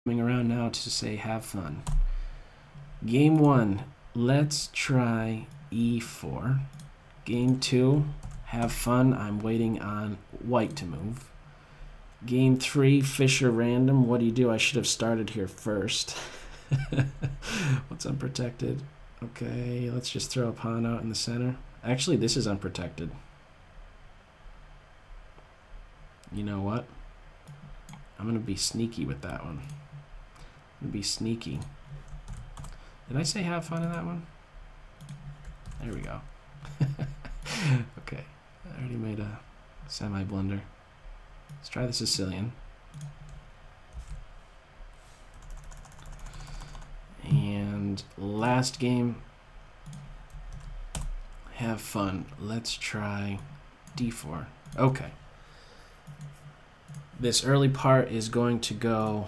coming around now to say have fun. Game 1, let's try e4. Game 2, have fun. I'm waiting on white to move. Game 3, Fisher random. What do? I should have started here first. What's unprotected? Okay, let's just throw a pawn out in the center. Actually, this is unprotected. You know what? I'm going to be sneaky with that one. I'm going to be sneaky. Did I say have fun in that one? There we go. Okay, I already made a semi-blunder. Let's try the Sicilian. And last game, have fun. Let's try d4. Okay. This early part is going to go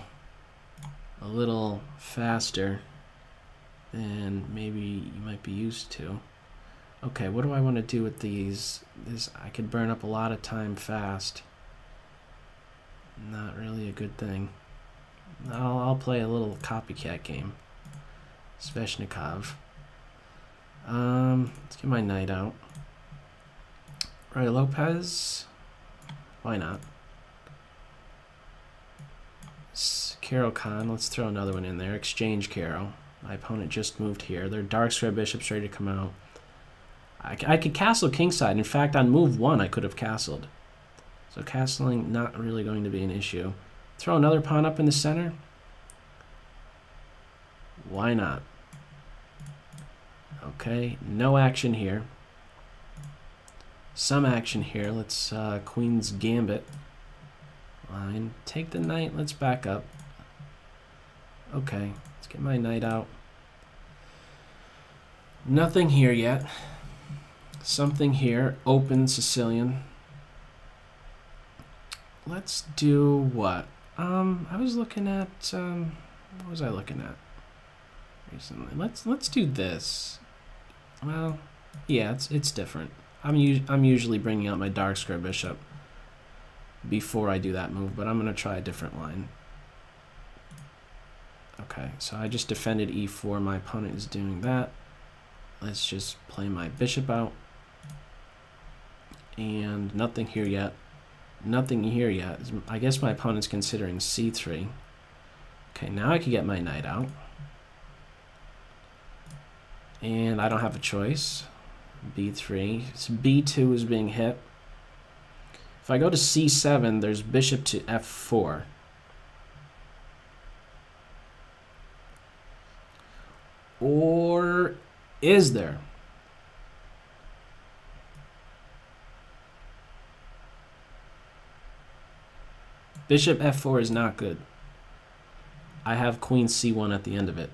a little faster than maybe you might be used to. Okay, what do I want to do with these? I could burn up a lot of time fast. Not really a good thing. I'll play a little copycat game. Sveshnikov. Let's get my knight out. Right, Lopez. Why not? Caro Khan. Let's throw another one in there. Exchange Caro. My opponent just moved here. Their dark square bishop's ready to come out. I could castle kingside. In fact, on move 1, I could have castled. So castling not really going to be an issue. Throw another pawn up in the center. Why not? Okay, no action here. Some action here. Let's Queen's Gambit. Line. Take the knight. Let's back up. Okay, let's get my knight out. Nothing here yet. Something here. Open Sicilian. Let's do what? I was looking at what was I looking at recently? Let's do this. Well, yeah, it's different. I'm usually bringing out my dark square bishop before I do that move, but I'm gonna try a different line. Okay, so I just defended e4. My opponent is doing that. Let's just play my bishop out. And nothing here yet. Nothing here yet. I guess my opponent's considering c3. Okay, now I can get my knight out. And I don't have a choice. b3. So b2 is being hit. If I go to c7, there's bishop to f4. Or is there? Bishop f4 is not good. I have queen c1 at the end of it.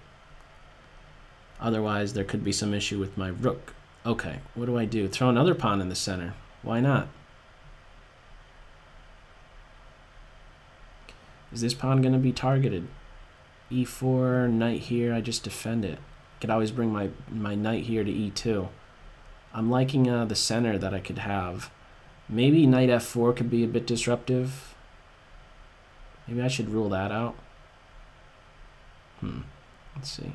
Otherwise, there could be some issue with my rook. Okay, what do I do? Throw another pawn in the center. Why not? Is this pawn going to be targeted? e4, knight here, I just defend it. Could always bring my knight here to e2. I'm liking the center that I could have. Maybe knight f4 could be a bit disruptive. Maybe I should rule that out. Let's see.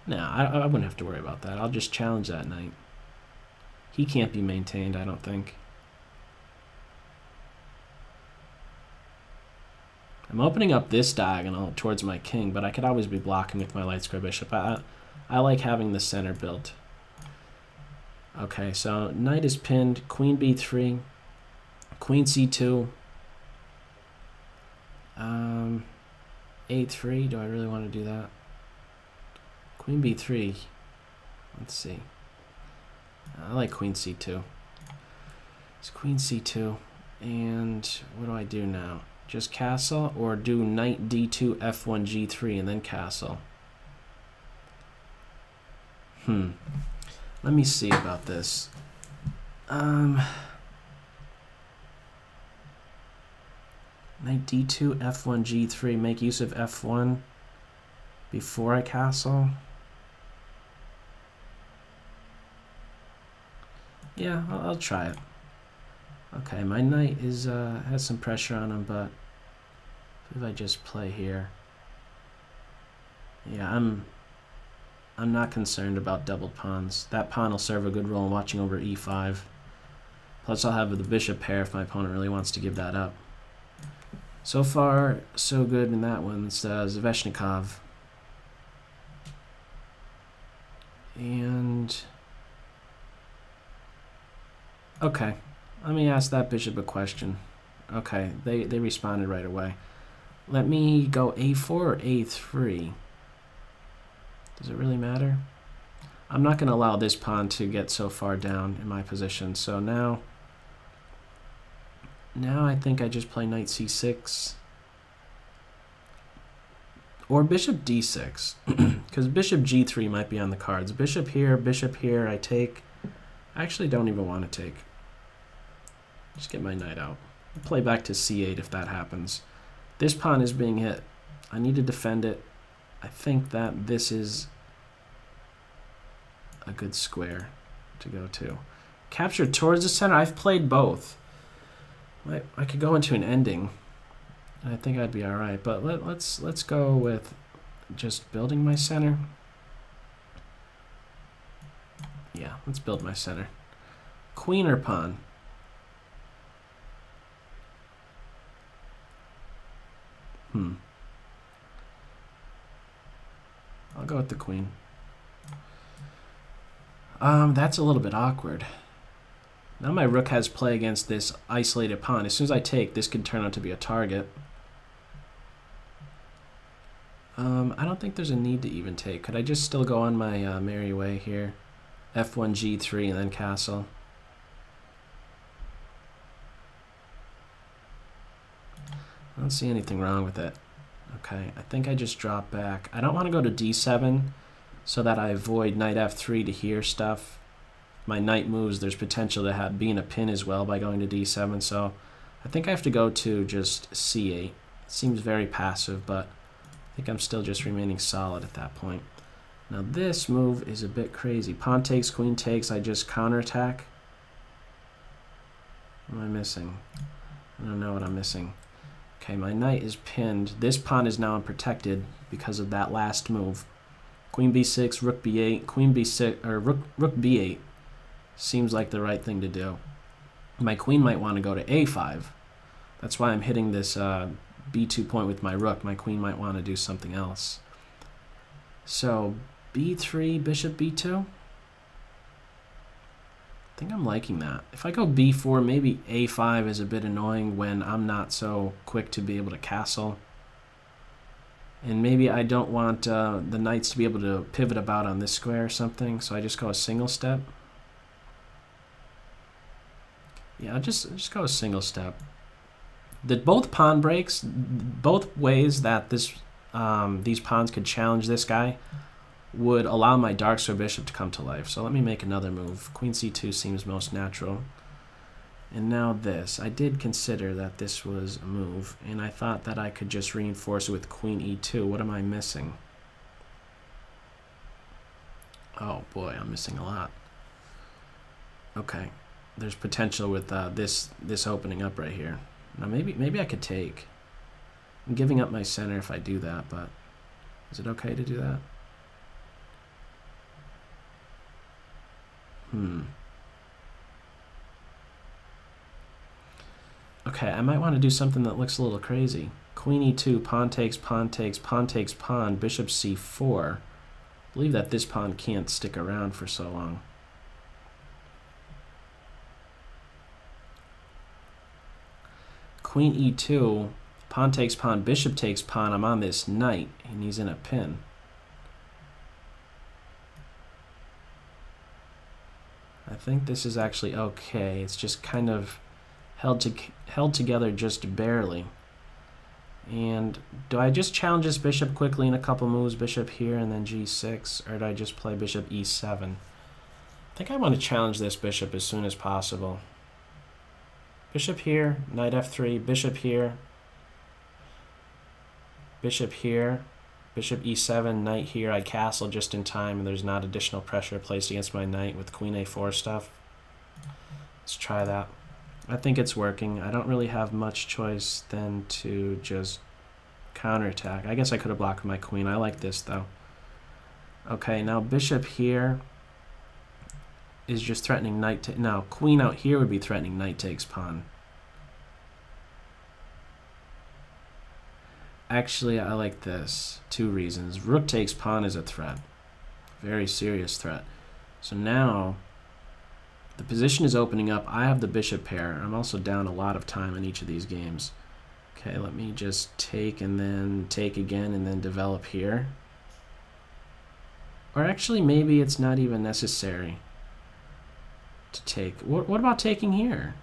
No, I wouldn't have to worry about that. I'll just challenge that knight. He can't be maintained, I don't think. I'm opening up this diagonal towards my king, but I could always be blocking with my light square bishop. I like having the center built. Okay, so knight is pinned. Queen b3. Queen c2. a3. Do I really want to do that? Queen b3. Let's see. I like queen c2. It's queen c2. And what do I do now? Just castle, or do knight d2 f1 g3 and then castle? Let me see about this. Knight d2 f1 g3. Make use of f1 before I castle. Yeah, I'll try it. Okay, my knight is has some pressure on him, but If I just play here. Yeah, I'm not concerned about doubled pawns. That pawn will serve a good role in watching over e5. Plus I'll have the bishop pair if my opponent really wants to give that up. So far, so good in that one. It's Zveshnikov. And... okay, let me ask that bishop a question. Okay, they responded right away. Let me go a4 or a3. Does it really matter? I'm not going to allow this pawn to get so far down in my position. So now I think I just play knight c6. Or bishop d6. Because bishop g3 might be on the cards. Bishop here, I take. I actually don't even want to take. Just get my knight out. I'll play back to c8 if that happens. This pawn is being hit. I need to defend it. I think that this is a good square to go to. Capture towards the center. I've played both. I could go into an ending. I think I'd be all right. But let's go with just building my center. Yeah, let's build my center. Queen or pawn? I'll go with the queen. That's a little bit awkward. Now my rook has play against this isolated pawn. As soon as I take, this could turn out to be a target. I don't think there's a need to even take. Could I just still go on my merry way here? F1, G3, and then castle. I don't see anything wrong with it. Okay, I think I just drop back. I don't want to go to d7 so that I avoid knight f3 to hear stuff. My knight moves, there's potential to be in a pin as well by going to d7, so I think I have to go to just c8. It seems very passive, but I think I'm still just remaining solid at that point. Now this move is a bit crazy. Pawn takes, queen takes, I just counterattack. What am I missing? I don't know what I'm missing. Okay, my knight is pinned. This pawn is now unprotected because of that last move. Queen b6, rook b8, queen b6, or rook b8 seems like the right thing to do. My queen might want to go to a5. That's why I'm hitting this b2 point with my rook. My queen might want to do something else. So b3, bishop b2. I think I'm liking that. If I go b4, maybe a5 is a bit annoying when I'm not so quick to be able to castle. And maybe I don't want the knights to be able to pivot about on this square or something, so I just go a single step. Yeah, I'll just go a single step. Both pawn breaks, both ways that these pawns could challenge this guy would allow my dark square bishop to come to life. So let me make another move. Queen c2 seems most natural. And now this. I did consider that this was a move, and I thought that I could just reinforce it with queen e2. What am I missing? Oh boy, I'm missing a lot. Okay, there's potential with this opening up right here. Now maybe I could take. I'm giving up my center if I do that, but is it okay to do that? Okay, I might want to do something that looks a little crazy. Queen e2, pawn takes, pawn takes, pawn takes, pawn, bishop c4. I believe that this pawn can't stick around for so long. Queen e2, pawn takes pawn, bishop takes pawn. I'm on this knight, and he's in a pin. I think this is actually okay. It's just kind of held together just barely. And do I just challenge this bishop quickly in a couple moves, bishop here and then g6, or do I just play bishop e7? I think I want to challenge this bishop as soon as possible. Bishop here, knight f3, bishop here, bishop here, bishop e7, knight here. I castle just in time and there's not additional pressure placed against my knight with queen a4 stuff. Let's try that. I think it's working. I don't really have much choice than to just counterattack. I guess I could have blocked with my queen. I like this, though. Okay, now bishop here is just threatening knight. Now, queen out here would be threatening knight takes pawn. Actually, I like this. 2 reasons. Rook takes pawn is a threat. Very serious threat. So now, the position is opening up. I have the bishop pair. I'm also down a lot of time in each of these games. Okay, let me just take and then take again and then develop here. Or actually, maybe it's not even necessary to take. What about taking here?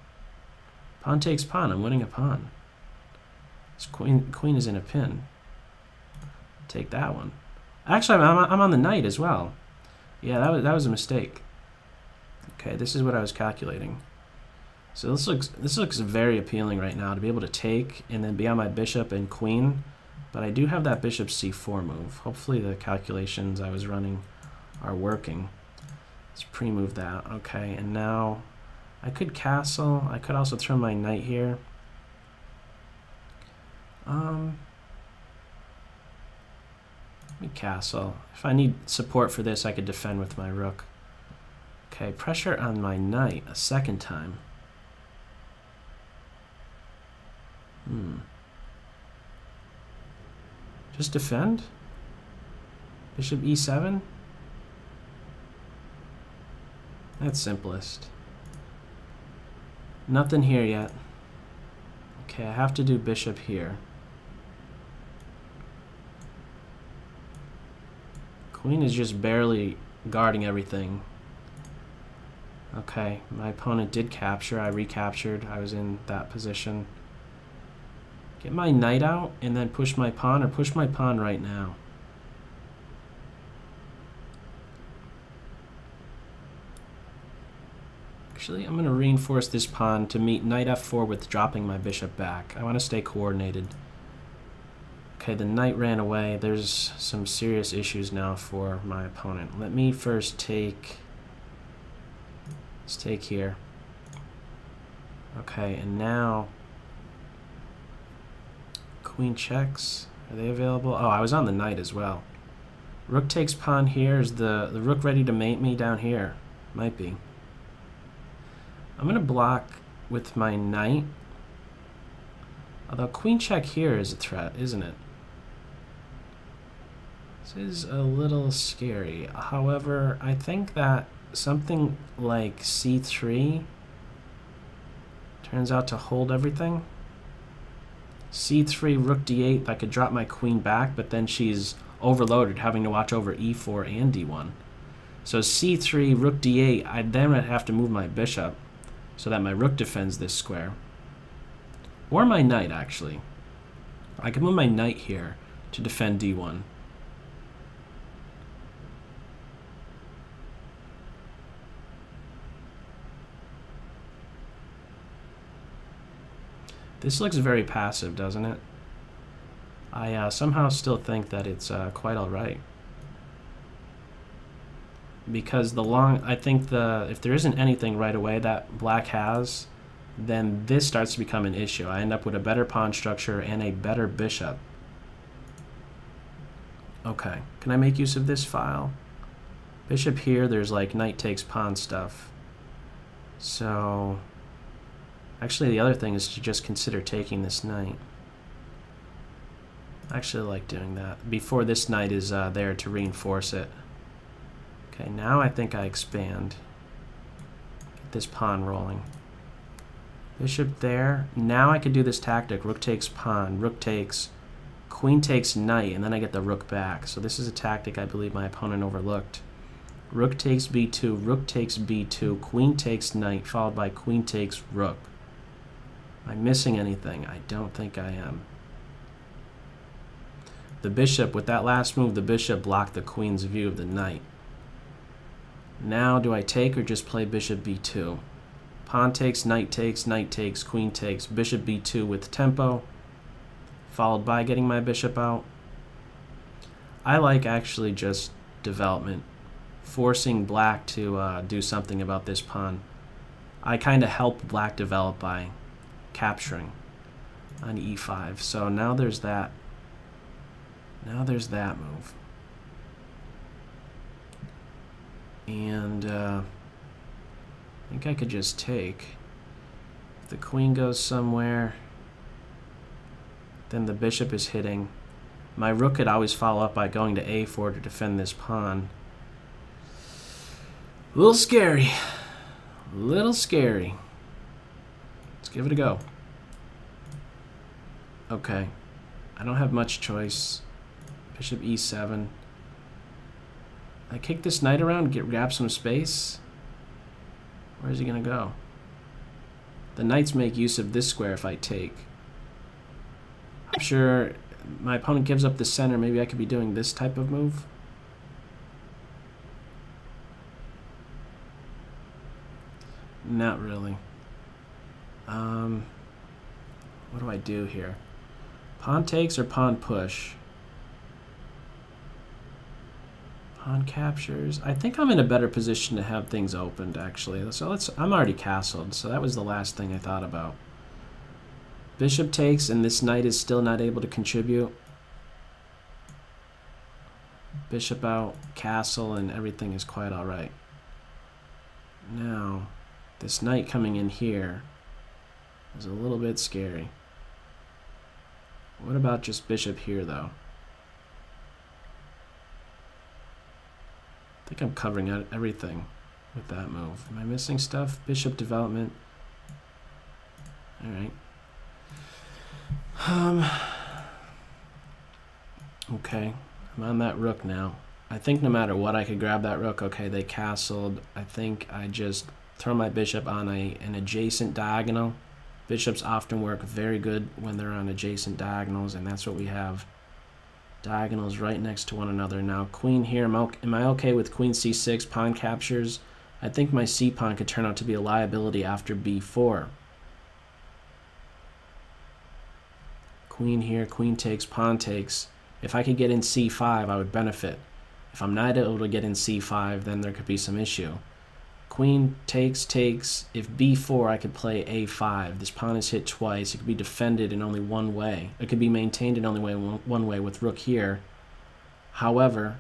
Pawn takes pawn. I'm winning a pawn. This queen is in a pin. Take that one. Actually, I'm on the knight as well. Yeah, that was a mistake. Okay, this is what I was calculating. So this looks very appealing right now to be able to take and then be on my bishop and queen. But I do have that bishop c4 move. Hopefully the calculations I was running are working. Let's pre-move that. Okay, and now I could castle. I could also throw my knight here. Let me castle. If I need support for this, I could defend with my rook. Okay, pressure on my knight a second time. Just defend? Bishop e7? That's simplest. Nothing here yet. Okay, I have to do bishop here. Queen is just barely guarding everything. Okay, my opponent did capture. I recaptured. I was in that position. Get my knight out and then push my pawn, or push my pawn right now. Actually, I'm going to reinforce this pawn to meet knight f4 with dropping my bishop back. I want to stay coordinated. Okay, the knight ran away. There's some serious issues now for my opponent. Let me first take... Let's take here. Okay, and now... Queen checks. Are they available? Oh, I was on the knight as well. Rook takes pawn here. Is the rook ready to mate me down here? Might be. I'm going to block with my knight. Although queen check here is a threat, isn't it? This is a little scary. However, I think that something like c3 turns out to hold everything. c3, rook d8, I could drop my queen back, but then she's overloaded, having to watch over e4 and d1. So c3, rook d8, I then would have to move my bishop so that my rook defends this square. Or my knight, actually. I can move my knight here to defend d1. This looks very passive, doesn't it? I somehow still think that it's quite alright. Because I think if there isn't anything right away that black has, then this starts to become an issue. I end up with a better pawn structure and a better bishop. Okay, can I make use of this file? Bishop here, there's like knight takes pawn stuff. So... Actually, the other thing is to just consider taking this knight. I actually like doing that before this knight is there to reinforce it. Okay, now I think I expand. Get this pawn rolling. Bishop there. Now I could do this tactic. Rook takes pawn, rook takes, queen takes knight, and then I get the rook back. So this is a tactic I believe my opponent overlooked. Rook takes b2, rook takes b2, queen takes knight, followed by queen takes rook. Am I missing anything? I don't think I am. The bishop, with that last move, the bishop blocked the queen's view of the knight. Now, do I take or just play bishop b2? Pawn takes, knight takes, queen takes, bishop b2 with tempo, followed by getting my bishop out. I like actually just development, forcing black to do something about this pawn. I kind of help black develop by capturing on e5. So now there's that. Now there's that move. And I think I could just take. If the queen goes somewhere, then the bishop is hitting. My rook could always follow up by going to a4 to defend this pawn. A little scary. A little scary. Let's give it a go. Okay. I don't have much choice. Bishop e7. I kick this knight around, grab some space. Where is he going to go? The knights make use of this square if I take. I'm sure my opponent gives up the center. Maybe I could be doing this type of move. Not really. What do I do here? Pawn takes or pawn push? Pawn captures. I think I'm in a better position to have things opened, actually. So I'm already castled, so that was the last thing I thought about. Bishop takes, and this knight is still not able to contribute. Bishop out, castle, and everything is quite alright. Now, this knight coming in here is a little bit scary. What about just bishop here, though? I think I'm covering out everything with that move. Am I missing stuff? Bishop development. Alright. Okay. I'm on that rook now. I think no matter what, I could grab that rook. Okay, they castled. I think I just throw my bishop on an adjacent diagonal. Bishops often work very good when they're on adjacent diagonals, and that's what we have. Diagonals right next to one another. Now, queen here. Am I okay with queen c6, pawn captures? I think my c-pawn could turn out to be a liability after b4. Queen here, queen takes, pawn takes. If I could get in c5, I would benefit. If I'm not able to get in c5, then there could be some issue. Queen takes, takes. If b4, I could play a5. This pawn is hit twice. It could be defended in only one way. It could be maintained in only one way with rook here. However,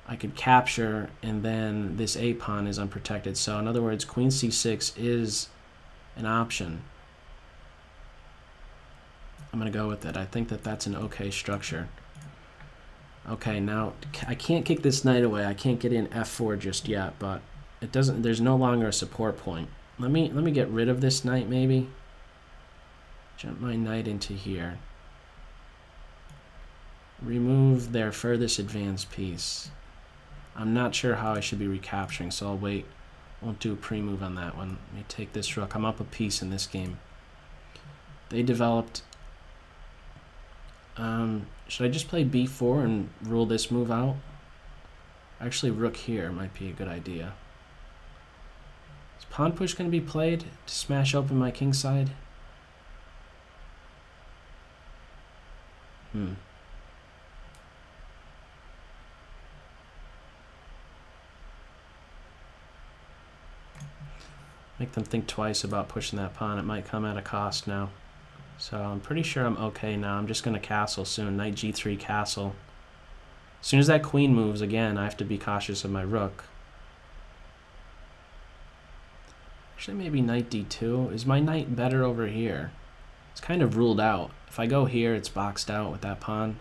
I could capture, and then this a pawn is unprotected. So in other words, queen c6 is an option. I'm going to go with it. I think that that's an okay structure. Okay, now I can't kick this knight away. I can't get in f4 just yet, but it doesn't. There's no longer a support point. Let me get rid of this knight maybe. Jump my knight into here. Remove their furthest advanced piece. I'm not sure how I should be recapturing, so I'll wait. Won't do a pre-move on that one. Let me take this rook. I'm up a piece in this game. They developed. Should I just play b4 and rule this move out? Actually, rook here might be a good idea. Is pawn push going to be played to smash open my king side? Make them think twice about pushing that pawn. It might come at a cost now. So I'm pretty sure I'm okay now. I'm just going to castle soon. Knight g3 castle. As soon as that queen moves again, I have to be cautious of my rook. Actually, maybe knight d2. Is my knight better over here? It's kind of ruled out. If I go here, it's boxed out with that pawn.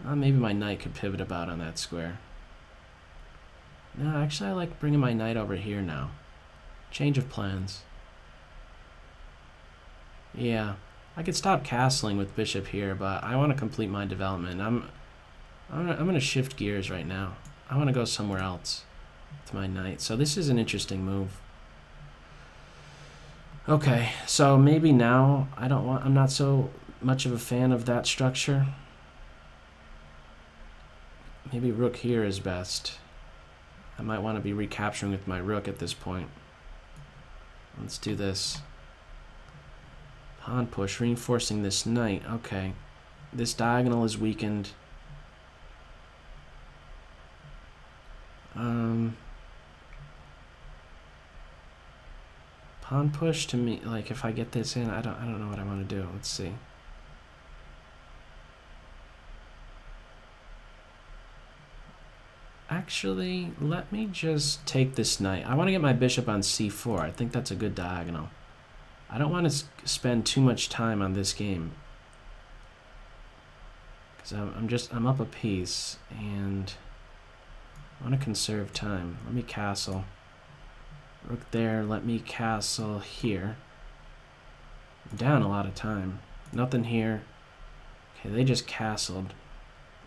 Maybe my knight could pivot about on that square. No, actually I like bringing my knight over here now. Change of plans. Yeah, I could stop castling with bishop here, but I want to complete my development. I'm going to shift gears right now. I want to go somewhere else with my knight. So this is an interesting move. Okay, so maybe now I'm not so much of a fan of that structure. Maybe rook here is best. I might want to be recapturing with my rook at this point. Let's do this. Pawn push, reinforcing this knight. Okay. This diagonal is weakened. Pawn push to me, like if I get this in, I don't know what I want to do. Let's see. Actually, let me just take this knight. I want to get my bishop on c4. I think that's a good diagonal. I don't want to spend too much time on this game, because I'm up a piece and I want to conserve time. Let me castle. Rook there. Let me castle here. I'm down a lot of time. Nothing here. Okay, they just castled.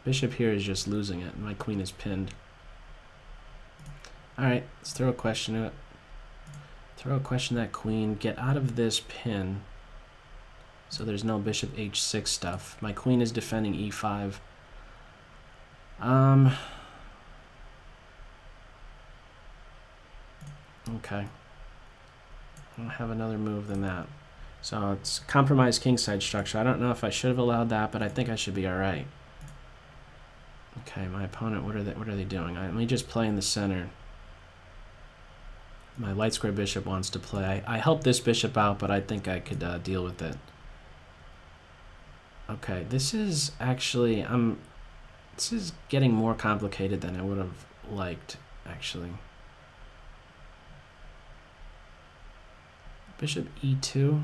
Bishop here is just losing it, and my queen is pinned. Alright, let's throw a question at it. Throw a question at queen. Get out of this pin so there's no bishop h6 stuff. My queen is defending e5. Okay. I don't have another move than that. So it's compromised kingside structure. I don't know if I should have allowed that, but I think I should be alright. Okay, my opponent, what are they doing? Let me just play in the center. My light square bishop wants to play. I helped this bishop out, but I think I could deal with it. Okay, this is actually, this is getting more complicated than I would have liked, actually. Bishop e2.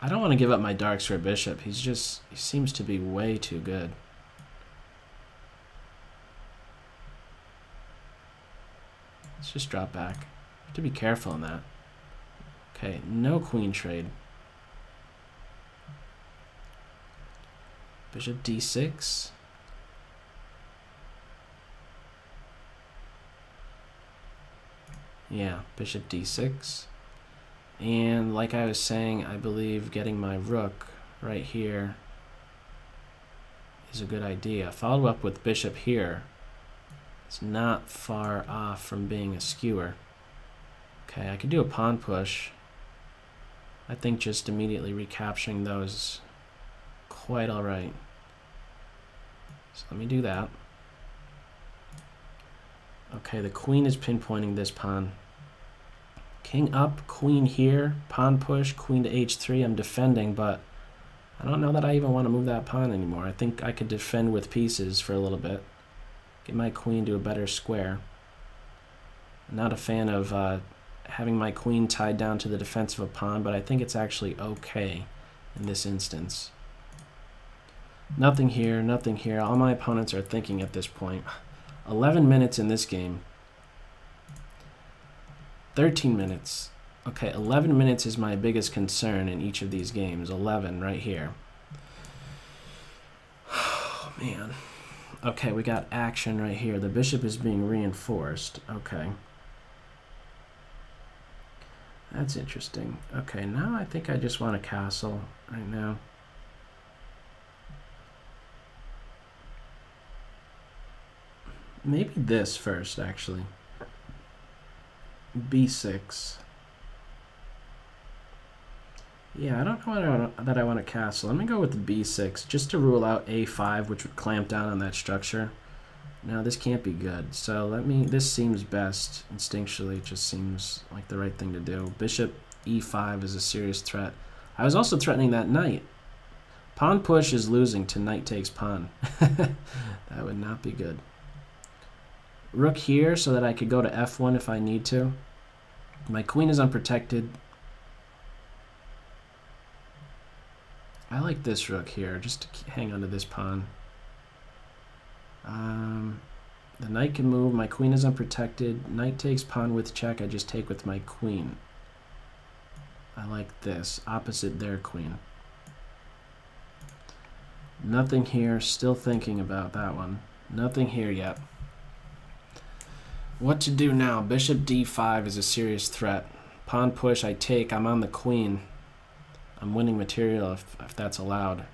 I don't want to give up my dark square bishop. He seems to be way too good. Let's just drop back. Have to be careful in that. Okay, no queen trade. Bishop d6. Yeah, bishop d6. And like I was saying, I believe getting my rook right here is a good idea. Follow up with bishop here. It's not far off from being a skewer. Okay, I could do a pawn push. I think just immediately recapturing those quite all right. So let me do that. Okay, the queen is pinpointing this pawn. King up, queen here, pawn push, queen to h3. I'm defending, but I don't know that I even want to move that pawn anymore. I think I could defend with pieces for a little bit. Get my queen to a better square. I'm not a fan of having my queen tied down to the defense of a pawn, but I think it's actually okay in this instance. Nothing here, nothing here. All my opponents are thinking at this point. 11 minutes in this game. 13 minutes. Okay, 11 minutes is my biggest concern in each of these games. 11 right here. Oh, man. Okay, we got action right here. The bishop is being reinforced. Okay. That's interesting. Okay, now I think I just want a castle right now. Maybe this first, actually. b6. Yeah, I don't know that I want a castle. Let me go with the b6 just to rule out a5, which would clamp down on that structure. Now this can't be good. So this seems best instinctually. It just seems like the right thing to do. Bishop e5 is a serious threat. I was also threatening that knight. Pawn push is losing to knight takes pawn. That would not be good. Rook here so that I could go to f1 if I need to. My queen is unprotected. I like this rook here, just to hang on to this pawn. The knight can move. My queen is unprotected. Knight takes pawn with check. I just take with my queen. I like this. Opposite their queen. Nothing here. Still thinking about that one. Nothing here yet. What to do now? Bishop d5 is a serious threat. Pawn push, I take. I'm on the queen. I'm winning material if that's allowed.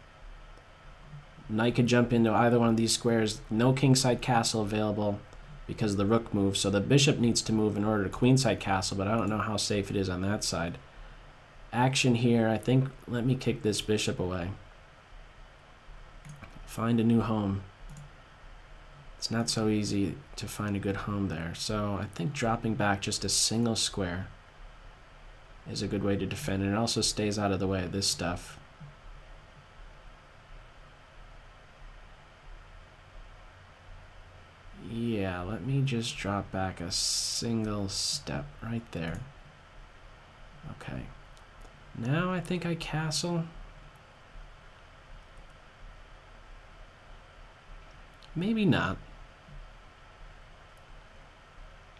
Knight could jump into either one of these squares. No kingside castle available because the rook moves. So the bishop needs to move in order to queenside castle, but I don't know how safe it is on that side. Action here. I think let me kick this bishop away. Find a new home. It's not so easy to find a good home there. So I think dropping back just a single square is a good way to defend. And it also stays out of the way of this stuff. Yeah, let me just drop back a single step right there. Okay. Now I think I castle. Maybe not.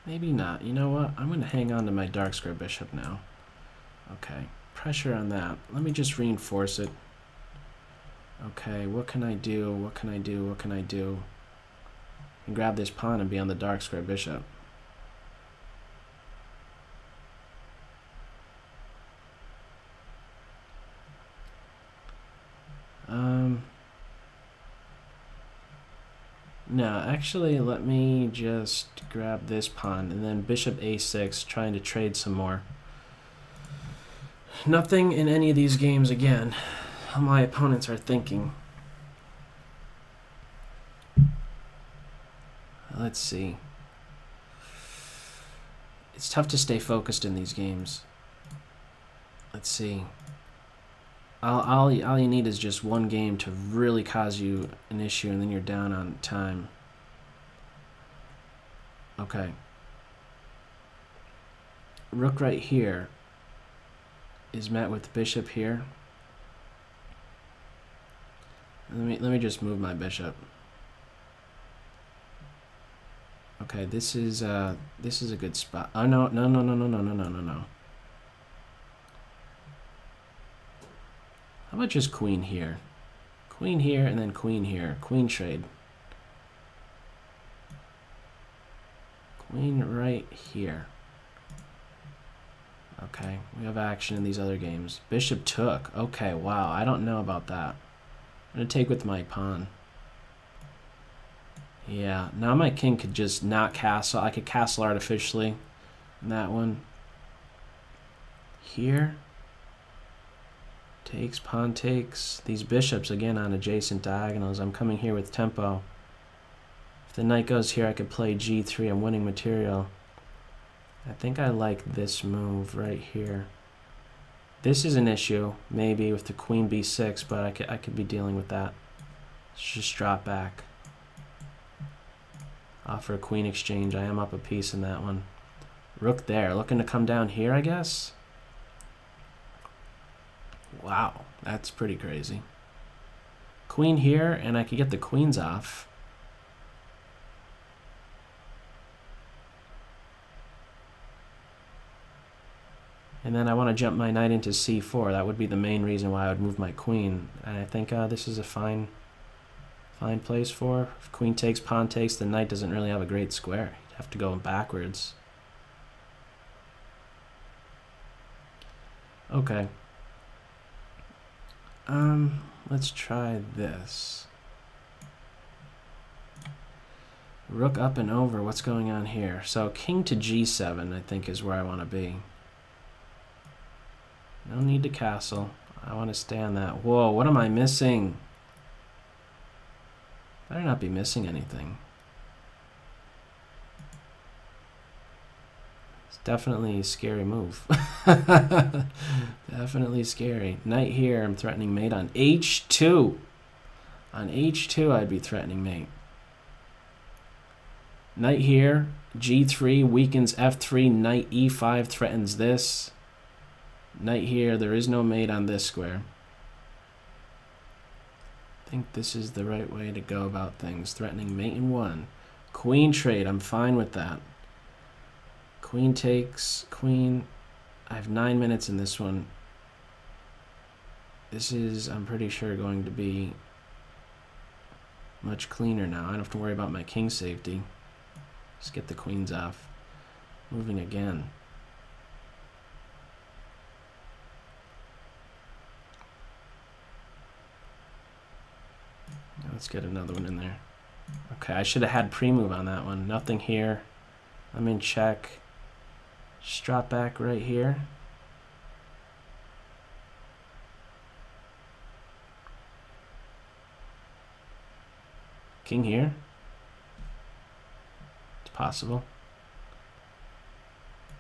Maybe not. You know what? I'm going to hang on to my dark square bishop now. Okay. Pressure on that. Let me just reinforce it. Okay, what can I do? What can I do? What can I do? And grab this pawn and be on the dark square bishop. No, actually, let me just grab this pawn and then bishop a6, trying to trade some more. Nothing in any of these games, again, how my opponents are thinking. Let's see. It's tough to stay focused in these games. Let's see. All you need is just one game to really cause you an issue, and then you're down on time. Okay. Rook right here is met with bishop here. Let me just move my bishop. Okay, this is a good spot. Oh no. How about just queen here? Queen here and then queen here. Queen trade. Queen right here. Okay, we have action in these other games. Bishop took. Okay, wow, I don't know about that. I'm going to take with my pawn. Yeah, now my king could just not castle. I could castle artificially in that one. Here. Takes, pawn takes. These bishops, again, on adjacent diagonals. I'm coming here with tempo. If the knight goes here, I could play g3. I'm winning material. I think I like this move right here. This is an issue, maybe, with the queen b6, but I could be dealing with that. Let's just drop back. Offer a queen exchange. I am up a piece in that one. Rook there. Looking to come down here, I guess? Wow, that's pretty crazy. Queen here, and I could get the queens off. And then I want to jump my knight into c4. That would be the main reason why I would move my queen. And I think this is a fine place for. If queen takes, pawn takes, the knight doesn't really have a great square. You'd have to go backwards. Okay. Let's try this. Rook up and over. What's going on here? So king to g7, I think, is where I want to be. No need to castle. I want to stay on that. Whoa, what am I missing? Better not be missing anything. It's definitely a scary move. Definitely scary. Knight here, I'm threatening mate on h2. On h2, I'd be threatening mate. Knight here, g3 weakens f3, knight e5 threatens this. Knight here, there is no mate on this square. I think this is the right way to go about things. Threatening mate in one. Queen trade, I'm fine with that. Queen takes, queen. I have 9 minutes in this one. This is, I'm pretty sure, going to be much cleaner now. I don't have to worry about my king safety. Just get the queens off. Moving again. Let's get another one in there. Okay, I should have had pre-move on that one. Nothing here. I'm in check. Just drop back right here. King here. It's possible.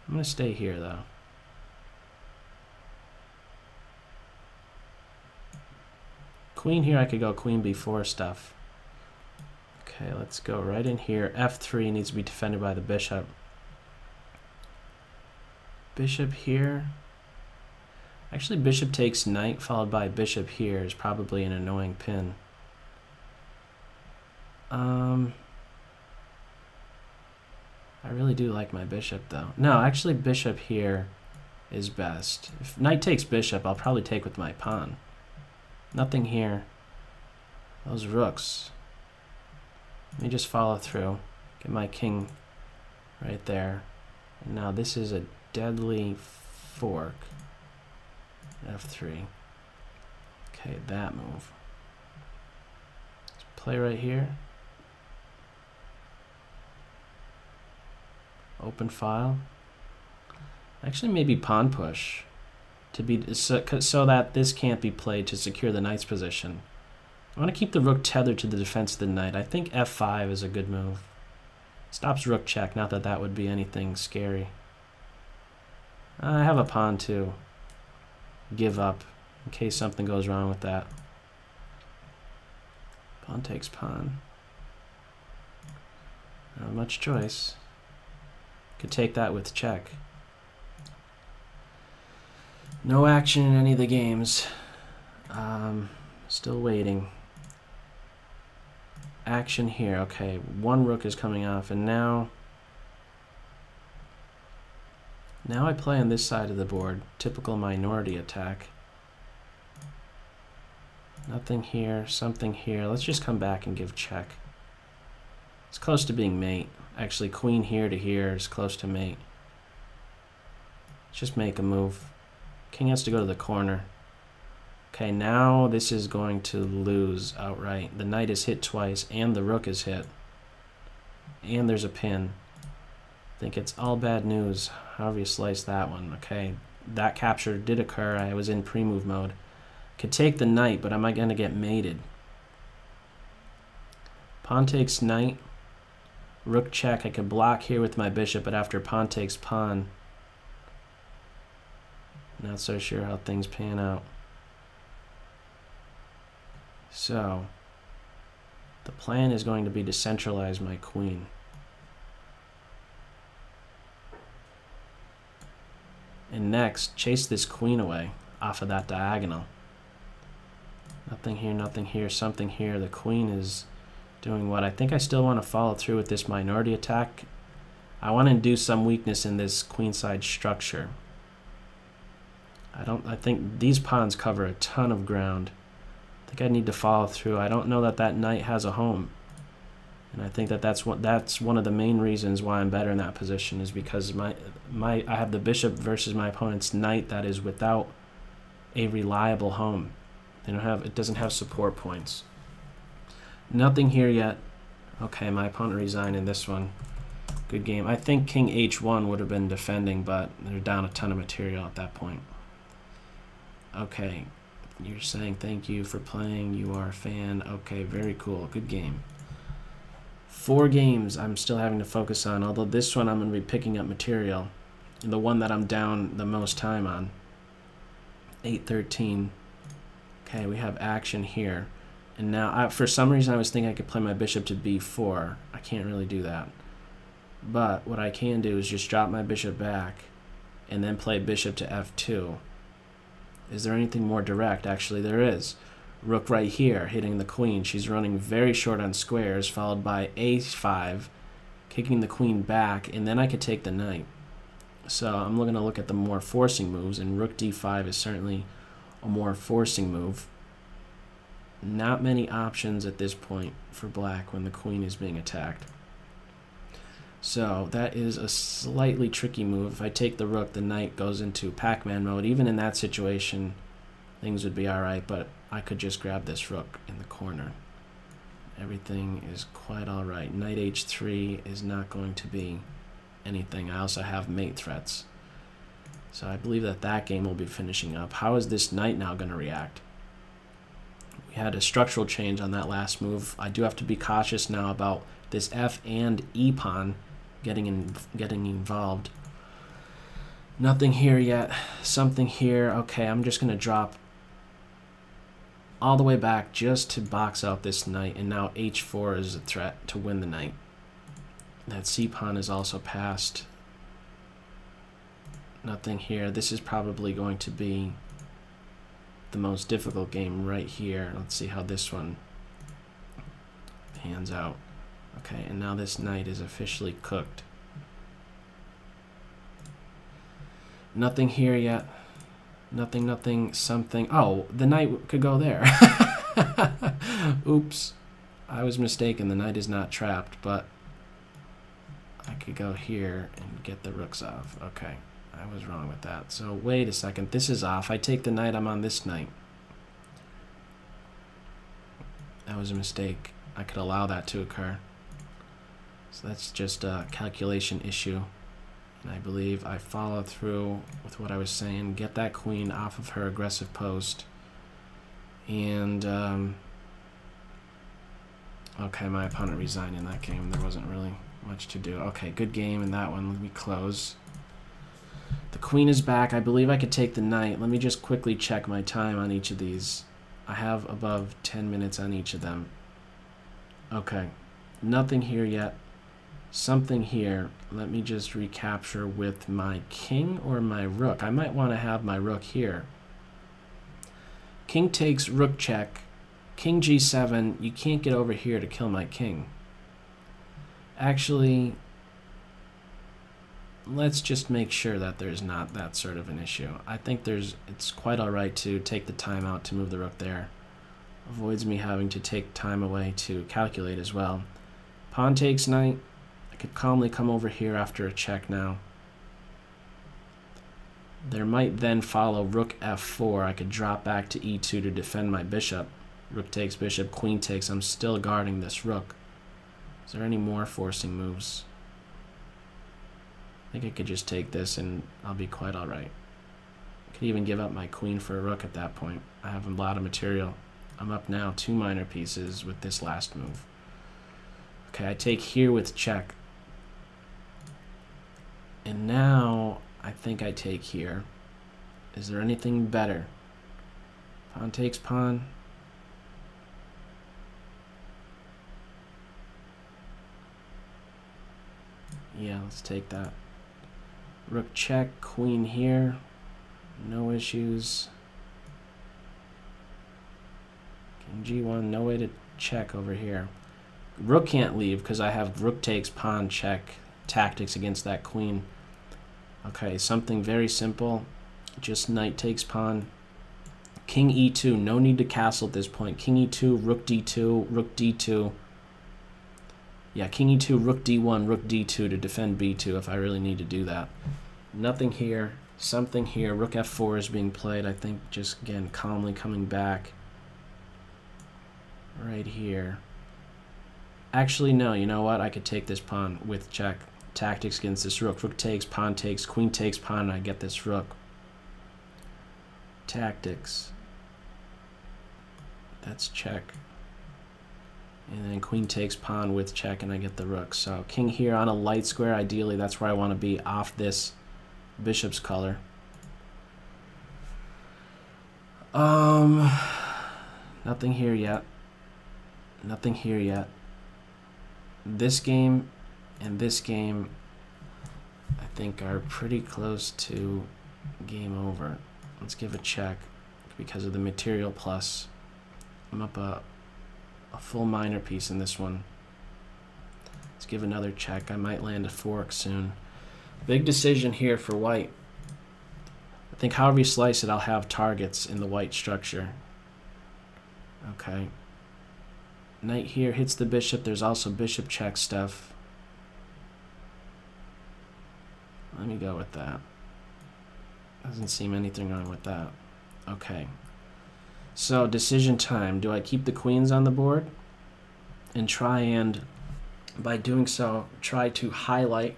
I'm going to stay here, though. Queen here, I could go queen b4 stuff. Okay, let's go right in here. F3 needs to be defended by the bishop. Bishop here. Actually, bishop takes knight followed by bishop here is probably an annoying pin. I really do like my bishop though. No, actually bishop here is best. If knight takes bishop, I'll probably take with my pawn. Nothing here. Those rooks. Let me just follow through. Get my king right there. And now this is a deadly fork. F3. Okay, that move. Let's play right here. Open file. Actually, maybe pawn push to be so that this can't be played to secure the knight's position. I want to keep the rook tethered to the defense of the knight. I think F5 is a good move. Stops rook check. Not that that would be anything scary. I have a pawn too. Give up in case something goes wrong with that. Pawn takes pawn. Not much choice. Could take that with check. No action in any of the games. Still waiting. Action here. Okay, one rook is coming off, and now I play on this side of the board. Typical minority attack. Nothing here, something here. Let's just come back and give check. It's close to being mate. Actually, queen here to here is close to mate. Let's just make a move. King has to go to the corner. Okay, now this is going to lose outright. The knight is hit twice, and the rook is hit. And there's a pin. I think it's all bad news, however you slice that one. Okay, that capture did occur. I was in pre-move mode. Could take the knight, but am I going to get mated? Pawn takes knight. Rook check. I could block here with my bishop, but after pawn takes pawn, not so sure how things pan out. So, the plan is going to be to centralize my queen. And next, chase this queen away off of that diagonal. Nothing here, something here. The queen is doing what? I think I still want to follow through with this minority attack. I want to induce some weakness in this queenside structure. I think these pawns cover a ton of ground. I think I need to follow through. I don't know that that knight has a home. And I think that that's one of the main reasons why I'm better in that position, is because I have the bishop versus my opponent's knight that is without a reliable home. It doesn't have support points. Nothing here yet. Okay, my opponent resigned in this one. Good game. I think king h1 would have been defending, but they're down a ton of material at that point. Okay, you're saying thank you for playing. You are a fan. Okay, very cool. Good game. 4 games I'm still having to focus on, although this one I'm going to be picking up material. And the one that I'm down the most time on. 8-13. Okay, we have action here. And now, for some reason, I was thinking I could play my bishop to b4. I can't really do that. But what I can do is just drop my bishop back and then play bishop to f2. Is there anything more direct? Actually, there is. Rook right here, hitting the queen. She's running very short on squares, followed by a5, kicking the queen back, and then I could take the knight. So I'm going to look at the more forcing moves, and rook d5 is certainly a more forcing move. Not many options at this point for black when the queen is being attacked. So that is a slightly tricky move. If I take the rook, the knight goes into Pac-Man mode. Even in that situation, things would be alright, but I could just grab this rook in the corner. Everything is quite alright. Knight h3 is not going to be anything. I also have mate threats. So I believe that that game will be finishing up. How is this knight now going to react? We had a structural change on that last move. I do have to be cautious now about this f and e pawn getting involved. Nothing here yet. Something here. Okay, I'm just going to drop all the way back just to box out this knight, and now h4 is a threat to win the knight. That c-pawn is also passed. Nothing here. This is probably going to be the most difficult game right here. Let's see how this one pans out. Okay, and now this knight is officially cooked. Nothing here yet. Nothing, nothing, something. Oh, the knight could go there. Oops. I was mistaken. The knight is not trapped, but I could go here and get the rooks off. Okay, I was wrong with that. So wait a second. This is off. I take the knight. I'm on this knight. That was a mistake. I could allow that to occur. So that's just a calculation issue. And I believe I followed through with what I was saying. Get that queen off of her aggressive post. And, okay, my opponent resigned in that game. There wasn't really much to do. Okay, good game in that one. Let me close. The queen is back. I believe I could take the knight. Let me just quickly check my time on each of these. I have above 10 minutes on each of them. Okay, nothing here yet. Something here. Let me just recapture with my king or my rook. I might want to have my rook here. King takes, rook check. King g7. You can't get over here to kill my king. Actually, let's just make sure that there's not that sort of an issue. I think it's quite alright to take the time out to move the rook there. Avoids me having to take time away to calculate as well. Pawn takes knight. I could calmly come over here after a check now. There might then follow rook f4. I could drop back to e2 to defend my bishop. Rook takes bishop, queen takes. I'm still guarding this rook. Is there any more forcing moves? I think I could just take this and I'll be quite alright. I could even give up my queen for a rook at that point. I have a lot of material. I'm up now 2 minor pieces with this last move. Okay, I take here with check. And now I think I take here. Is there anything better? Pawn takes pawn. Yeah, let's take that. Rook check, queen here. No issues. King g1, no way to check over here. Rook can't leave because I have rook takes, pawn check tactics against that queen. Okay, something very simple. Just knight takes pawn. King e2, no need to castle at this point. King e2, rook d2, rook d2. Yeah, king e2, rook d1, rook d2 to defend b2 if I really need to do that. Nothing here. Something here. Rook f4 is being played. I think just, again, calmly coming back. Right here. Actually, no. You know what? I could take this pawn with check. Tactics against this rook. Rook takes, pawn takes, queen takes, pawn, and I get this rook. Tactics. That's check. And then queen takes pawn with check, and I get the rook. So king here on a light square. Ideally, that's where I want to be, off this bishop's color. Nothing here yet. Nothing here yet. This game and this game, I think, are pretty close to game over. Let's give a check because of the material plus. I'm up a full minor piece in this one. Let's give another check. I might land a fork soon. Big decision here for white. I think however you slice it, I'll have targets in the white structure. Okay. Knight here hits the bishop. There's also bishop check stuff. Let me go with that. Doesn't seem anything wrong with that. Okay. So decision time. Do I keep the queens on the board and try and, by doing so, try to highlight?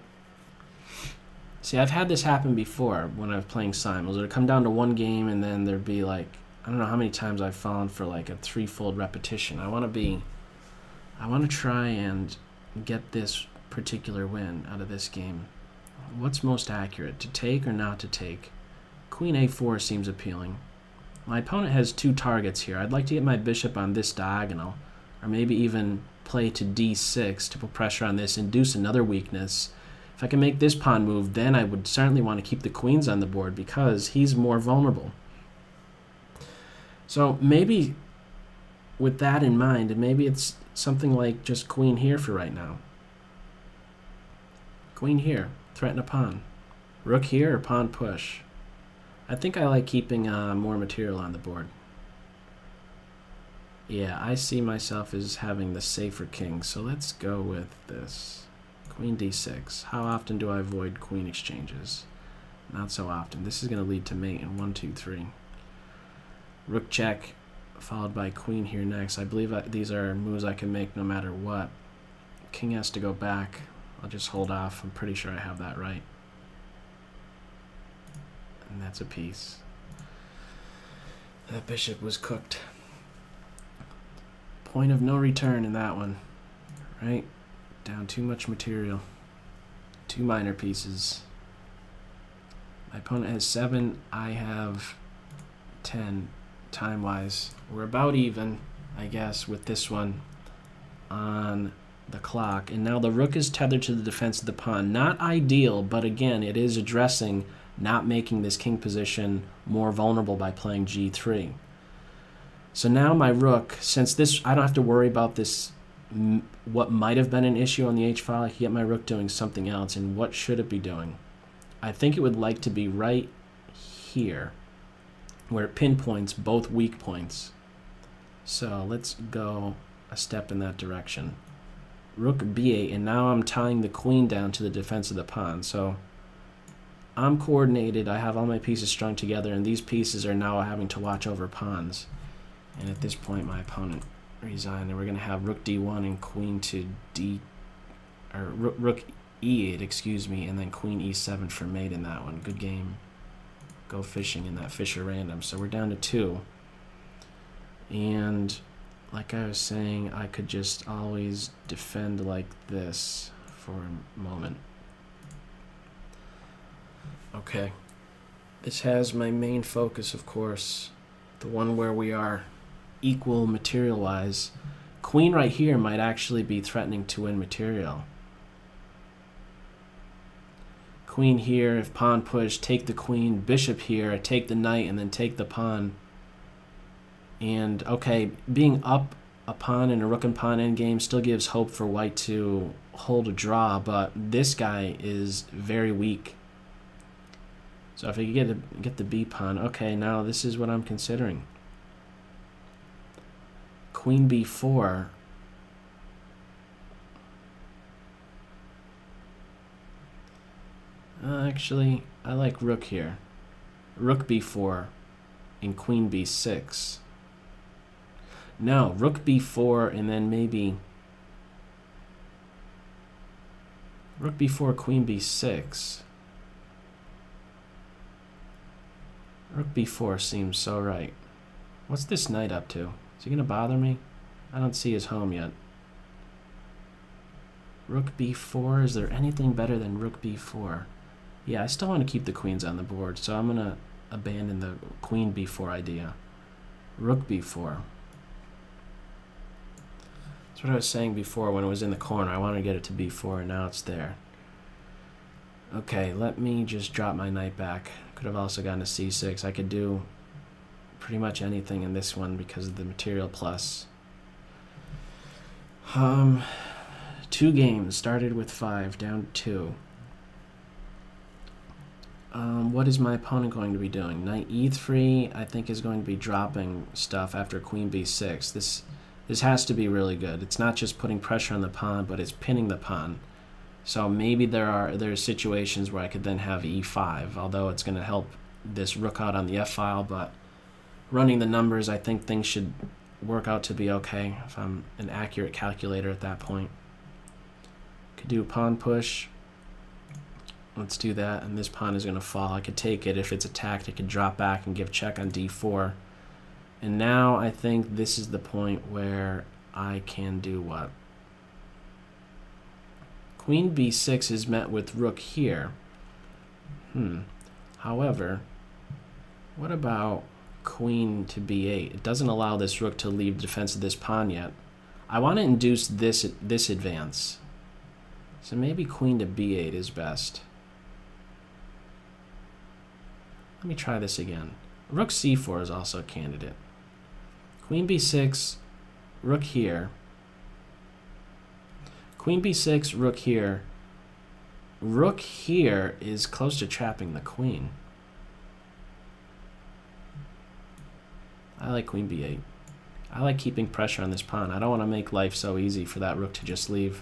See, I've had this happen before when I was playing Simuls. It would come down to one game and then there'd be like, I don't know how many times I've fallen for like a 3-fold repetition. I want to try and get this particular win out of this game. What's most accurate, to take or not to take? Queen a4 seems appealing. My opponent has two targets here. I'd like to get my bishop on this diagonal, or maybe even play to d6 to put pressure on this, induce another weakness. If I can make this pawn move, then I would certainly want to keep the queens on the board because he's more vulnerable. So maybe with that in mind, maybe it's something like just queen here for right now. Queen here, threaten a pawn. Rook here or pawn push. I think I like keeping more material on the board. Yeah, I see myself as having the safer king, so let's go with this. Queen d6. How often do I avoid queen exchanges? Not so often. This is going to lead to mate in 1, 2, 3. Rook check, followed by queen here next. I believe these are moves I can make no matter what. King has to go back. I'll just hold off. I'm pretty sure I have that right. And that's a piece. That bishop was cooked. Point of no return in that one. Right? Down too much material. 2 minor pieces. My opponent has 7. I have 10 time-wise. We're about even, I guess, with this one on the clock. And now the rook is tethered to the defense of the pawn. Not ideal, but again, it is addressing not making this king position more vulnerable by playing g3. So now my rook, since this, I don't have to worry about this, what might have been an issue on the h-file. I can get my rook doing something else. And what should it be doing? I think it would like to be right here, where it pinpoints both weak points. So let's go a step in that direction. Rook b8, and now I'm tying the queen down to the defense of the pawn. So I'm coordinated, I have all my pieces strung together, and these pieces are now having to watch over pawns. And at this point, my opponent resigned, and we're going to have rook d1 and queen to rook e8, excuse me, and then queen e7 for mate in that one. Good game. Go fishing in that Fisher random. So we're down to 2. And like I was saying, I could just always defend like this for a moment. Okay. This has my main focus, of course, the one where we are equal material-wise. Queen right here might actually be threatening to win material. Queen here, if pawn push, take the queen. Bishop here, take the knight, and then take the pawn. And, okay, being up a pawn in a rook and pawn endgame still gives hope for white to hold a draw, but this guy is very weak. So if I get the b pawn, okay, now this is what I'm considering. Queen b4. Actually, I like rook here. Rook b4 and queen b6. No, rook b4 and then maybe rook b4, queen b6. Rook b4 seems so right. What's this knight up to? Is he going to bother me? I don't see his home yet. Rook b4, is there anything better than rook b4? Yeah, I still want to keep the queens on the board, so I'm going to abandon the queen b4 idea. Rook b4. That's what I was saying before when it was in the corner. I wanted to get it to b4, and now it's there. Okay, let me just drop my knight back. Could have also gotten a c6. I could do pretty much anything in this one because of the material plus. 2 games, started with 5, down 2. What is my opponent going to be doing? Knight e3, I think, is going to be dropping stuff after queen b6. This has to be really good. It's not just putting pressure on the pawn, but it's pinning the pawn. So maybe there are situations where I could then have e5, although it's going to help this rook out on the f-file, but running the numbers, I think things should work out to be okay if I'm an accurate calculator at that point. Could do pawn push. Let's do that, and this pawn is going to fall. I could take it. If it's attacked, it could drop back and give check on d4. And now I think this is the point where I can do what? Queen b6 is met with rook here. However, what about queen to b8. It doesn't allow this rook to leave defense of this pawn yet. I want to induce this advance. So maybe queen to b8 is best. Let me try this again. Rook c4 is also a candidate. Queen b6, rook here. Queen b6, rook here. Rook here is close to trapping the queen. I like queen b8. I like keeping pressure on this pawn. I don't want to make life so easy for that rook to just leave.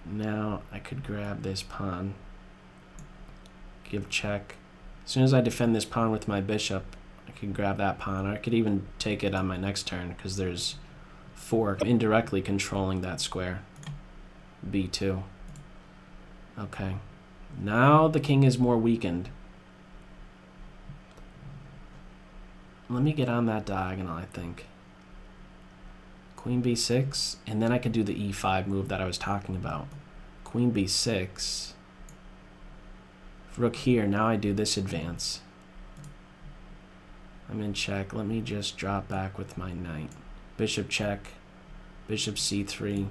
Now I could grab this pawn, give check. As soon as I defend this pawn with my bishop, I can grab that pawn. Or I could even take it on my next turn because there's 4 indirectly controlling that square. b2. Okay. Now the king is more weakened. Let me get on that diagonal, I think. Queen b6, and then I could do the e5 move that I was talking about. Queen b6. Rook here, now I do this advance. I'm in check. Let me just drop back with my knight. Bishop check. Bishop c3.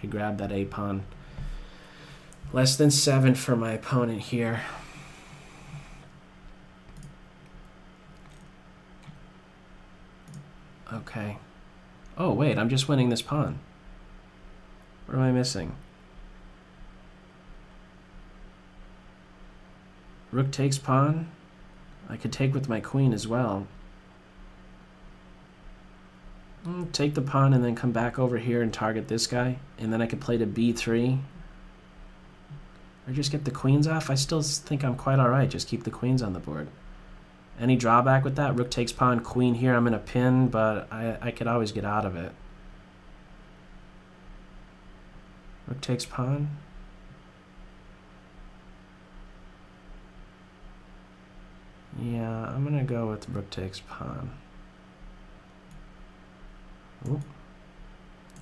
Could grab that a pawn. Less than 7 for my opponent here. Okay. Oh, wait, I'm just winning this pawn. What am I missing? Rook takes pawn. I could take with my queen as well. Take the pawn and then come back over here and target this guy. And then I could play to b3. Or just get the queens off. I still think I'm quite alright. Just keep the queens on the board. Any drawback with that? Rook takes pawn, queen here. I'm in a pin, but I could always get out of it. Rook takes pawn. Yeah, I'm going to go with rook takes pawn. Ooh.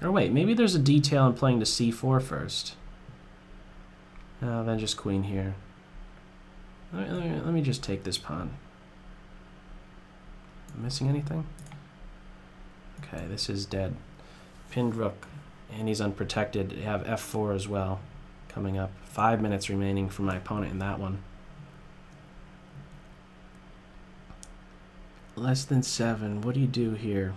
Or wait, maybe there's a detail in playing to c4 first. No, then just queen here. Let me just take this pawn. Missing anything? Okay, this is dead. Pinned rook, and he's unprotected. I have f4 as well coming up. 5 minutes remaining for my opponent in that one. Less than 7. What do you do here?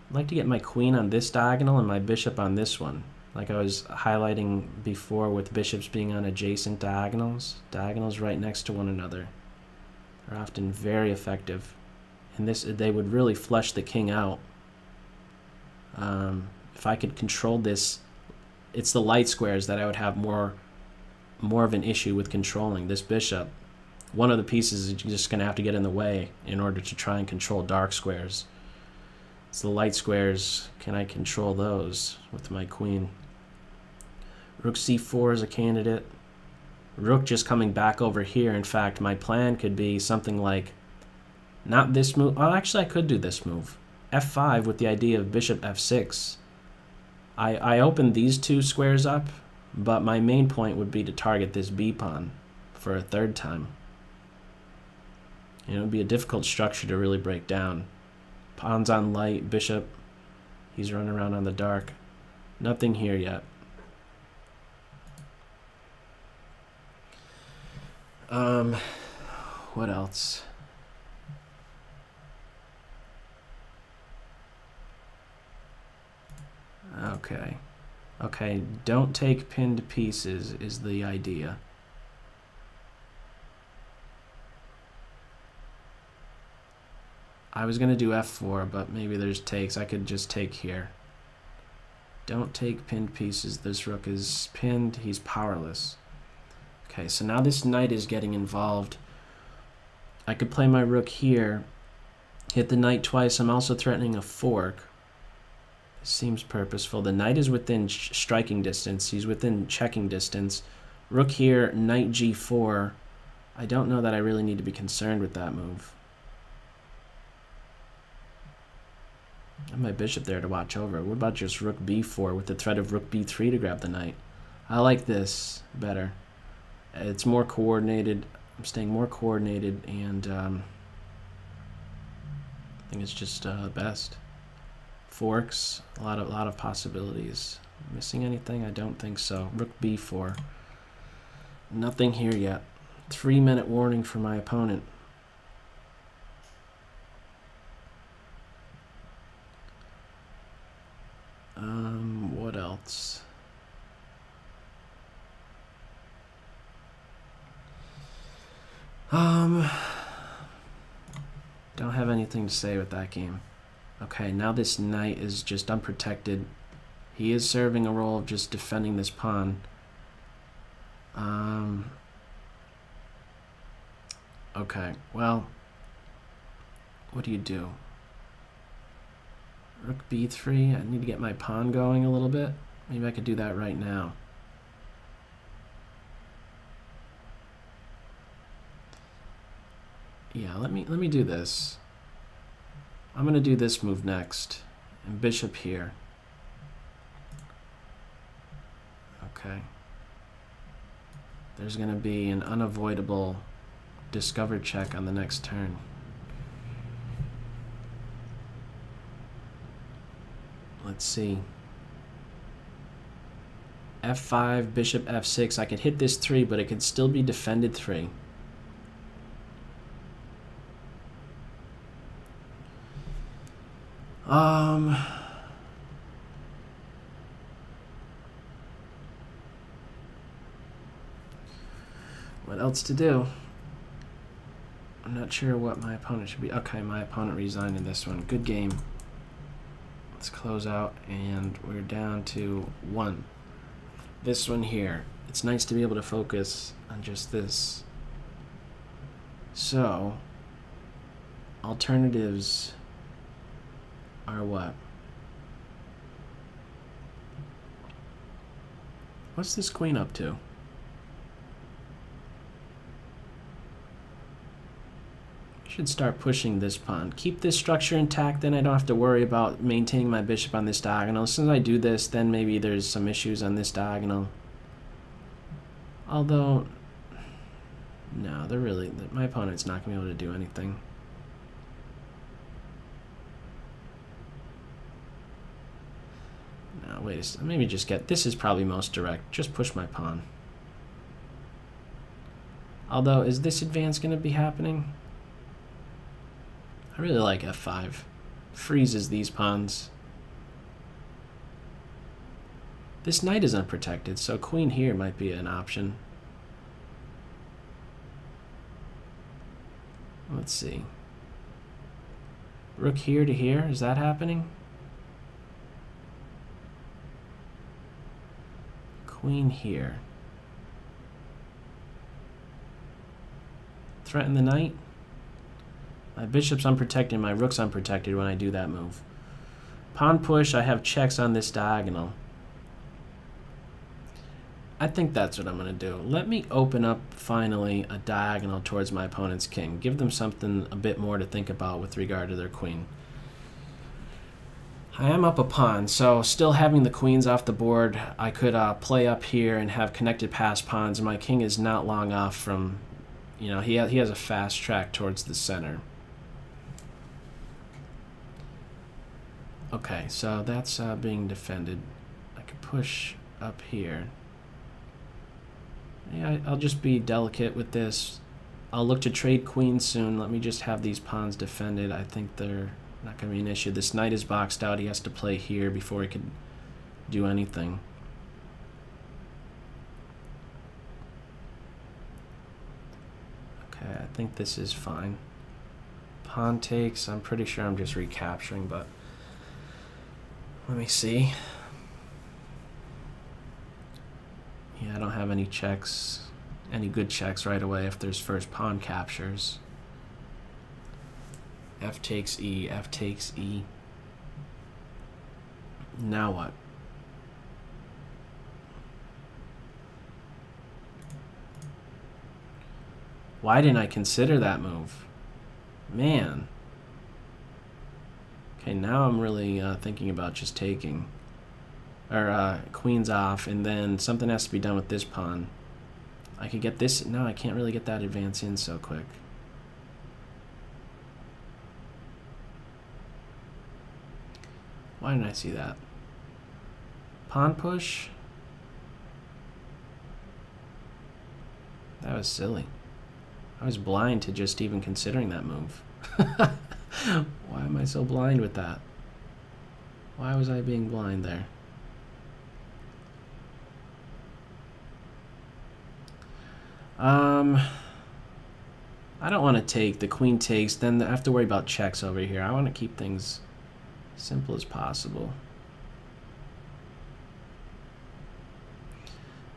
I'd like to get my queen on this diagonal and my bishop on this one. Like I was highlighting before with bishops being on adjacent diagonals. Diagonals right next to one another are often very effective. And this, they would really flush the king out. If I could control this, it's the light squares that I would have more of an issue with controlling. This bishop, one of the pieces is just going to have to get in the way in order to try and control dark squares. It's the light squares. Can I control those with my queen? Rook c4 is a candidate. Rook just coming back over here. In fact, my plan could be something like, not this move. Oh, actually, I could do this move. f5 with the idea of bishop f6. I opened these two squares up, but my main point would be to target this b pawn for a third time. It would be a difficult structure to really break down. Pawns on light, bishop. He's running around on the dark. Nothing here yet. What else? Okay, don't take pinned pieces is the idea. I was going to do f4, but maybe there's takes. I could just take here. Don't take pinned pieces. This rook is pinned. He's powerless. Okay, so now this knight is getting involved. I could play my rook here, hit the knight twice. I'm also threatening a fork. This seems purposeful. The knight is within striking distance. He's within checking distance. Rook here, knight g4. I don't know that I really need to be concerned with that move. I have my bishop there to watch over. What about just rook b4 with the threat of rook b3 to grab the knight? I like this better. It's more coordinated. I'm staying more coordinated, and I think it's just best. Forks, a lot of possibilities. Missing anything? I don't think so. Rook b4. Nothing here yet. 3-minute warning for my opponent. What else? Don't have anything to say with that game. Okay, now this knight is just unprotected. He is serving a role of just defending this pawn. Okay, well, what do you do? Rook b3. I need to get my pawn going a little bit. Maybe I could do that right now. Yeah, let me do this. I'm going to do this move next. And bishop here. Okay. There's going to be an unavoidable discover check on the next turn. Let's see. f5, bishop f6. I could hit this 3, but it could still be defended 3. What else to do? I'm not sure what my opponent should be. Okay, my opponent resigned in this one. Good game. Let's close out, and we're down to 1. This one here. It's nice to be able to focus on just this. So, alternatives are what? What's this queen up to? Should start pushing this pawn. Keep this structure intact, then I don't have to worry about maintaining my bishop on this diagonal. As soon as I do this, then maybe there's some issues on this diagonal. Although, no, my opponent's not going to be able to do anything. No, wait a second. Maybe just get, this is probably most direct. Just push my pawn. Although, is this advance going to be happening? I really like f5. Freezes these pawns. This knight is unprotected, so queen here might be an option. Let's see. Rook here to here, is that happening? Queen here. Threaten the knight? My bishop's unprotected, my rook's unprotected when I do that move. Pawn push, I have checks on this diagonal. I think that's what I'm going to do. Let me open up, finally, a diagonal towards my opponent's king. Give them something a bit more to think about with regard to their queen. I am up a pawn, so still having the queens off the board, I could play up here and have connected pass pawns, and my king is not long off from, you know, he has a fast track towards the center. Okay, so that's being defended. I could push up here. Yeah, I'll just be delicate with this. I'll look to trade queens soon. Let me just have these pawns defended. I think they're not going to be an issue. This knight is boxed out. He has to play here before he could do anything. Okay, I think this is fine. Pawn takes. I'm pretty sure I'm just recapturing, but let me see. Yeah, I don't have any checks, any good checks right away if there's first pawn captures. F takes E, F takes E. Now what? Why didn't I consider that move? Man. Okay, now I'm really thinking about just taking. Or queens off, and then something has to be done with this pawn. I could get this. No, I can't really get that advance in so quick. Why didn't I see that? Pawn push? That was silly. I was blind to just even considering that move. Why am I so blind with that? Why was I being blind there? I don't want to take. The queen takes. Then I have to worry about checks over here. I want to keep things simple as possible.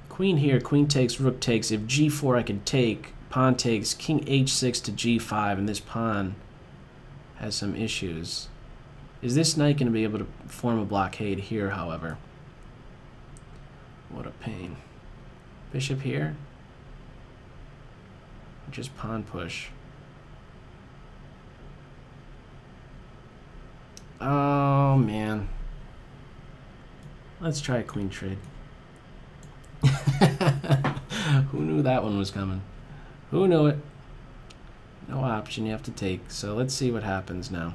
Queen here. Queen takes. Rook takes. If g4 I can take. Pawn takes. King h6 to g5. And this pawn has some issues. Is this knight going to be able to form a blockade here, however? What a pain. Bishop here. Just pawn push. Oh, man. Let's try a queen trade. Who knew that one was coming? Who knew it? No option, you have to take. So let's see what happens now.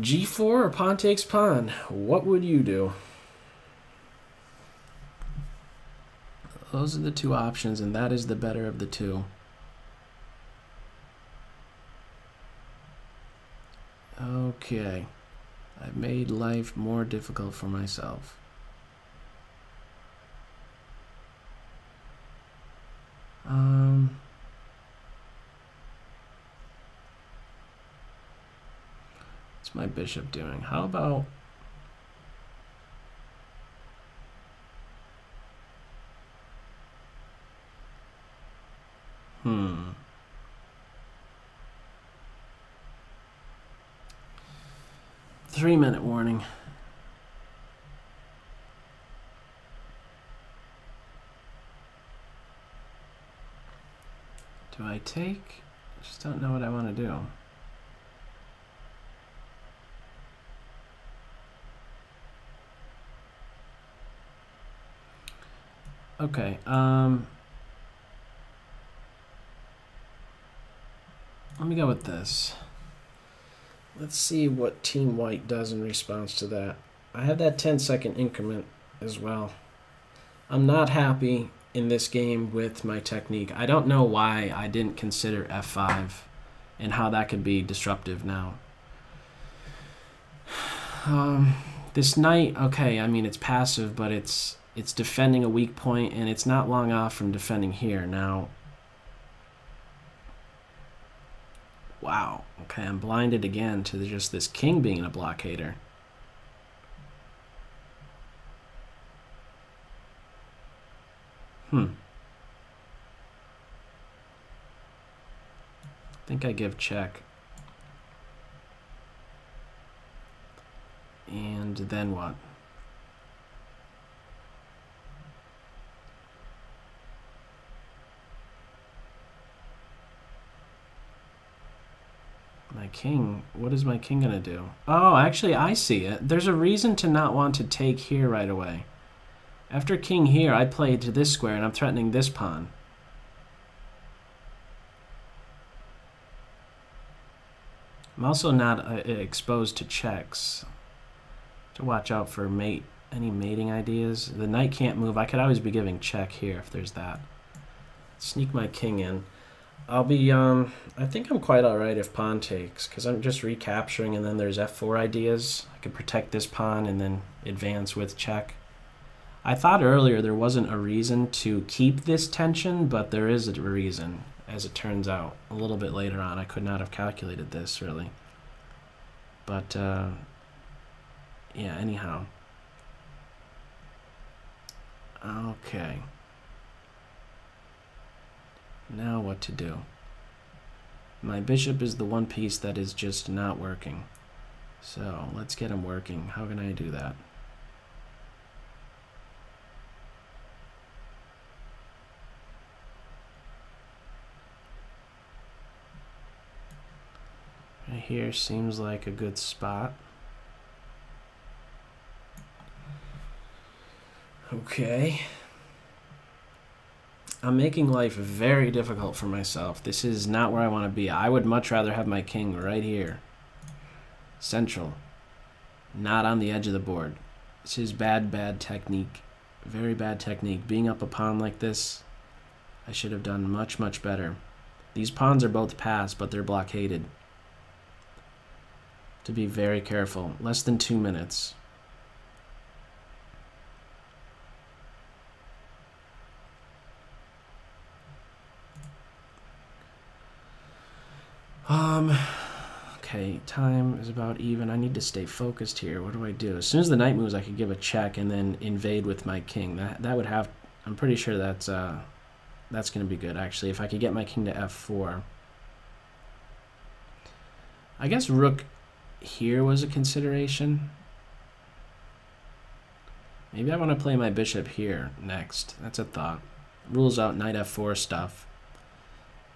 G4 or pawn takes pawn? What would you do? Those are the two options, and that is the better of the two. Okay. I've made life more difficult for myself. What's my bishop doing? How about... Hmm. 3-minute warning. Do I take? I just don't know what I want to do. Okay, let me go with this. Let's see what Team White does in response to that. I have that 10-second increment as well. I'm not happy in this game with my technique. I don't know why I didn't consider f5 and how that could be disruptive now. This knight, okay, I mean, it's passive, but it's defending a weak point, and it's not long off from defending here. Now, wow, okay, I'm blinded again to just this king being a blockader. I think I give check. And then what? My king, what is my king gonna do? Oh, actually, I see it. There's a reason to not want to take here right away. After king here, I play to this square, and I'm threatening this pawn. I'm also not exposed to checks. To watch out for any mating ideas. The knight can't move. I could always be giving check here if there's that. Sneak my king in. I'll be, I think I'm quite alright if pawn takes, because I'm just recapturing, and then there's f4 ideas. I could protect this pawn and then advance with check. I thought earlier there wasn't a reason to keep this tension, but there is a reason, as it turns out. A little bit later on, I could not have calculated this, really. But, yeah, anyhow. Okay. Now what to do? My bishop is the one piece that is just not working. So let's get him working. How can I do that? Right here seems like a good spot. Okay. I'm making life very difficult for myself. This is not where I want to be. I would much rather have my king right here. Central. Not on the edge of the board. This is bad technique. Very bad technique. Being up a pawn like this, I should have done much, much better. These pawns are both passed, but they're blockaded. To be very careful. Less than 2 minutes. Okay, time is about even. I need to stay focused here. What do I do? As soon as the knight moves, I could give a check and then invade with my king. That would have. I'm pretty sure that's going to be good. Actually, if I could get my king to f4. I guess rook here was a consideration. Maybe I want to play my bishop here next. That's a thought. Rules out knight f4 stuff.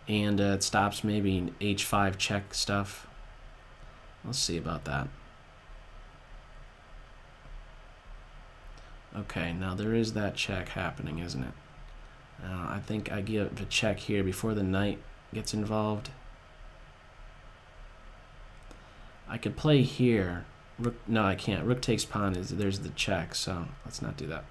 And it stops maybe h5 check stuff. Let's see about that. Okay, now there is that check happening, isn't it? I think I give a check here before the knight gets involved. I could play here. Rook, no, I can't. Rook takes pawn. There's the check, so let's not do that.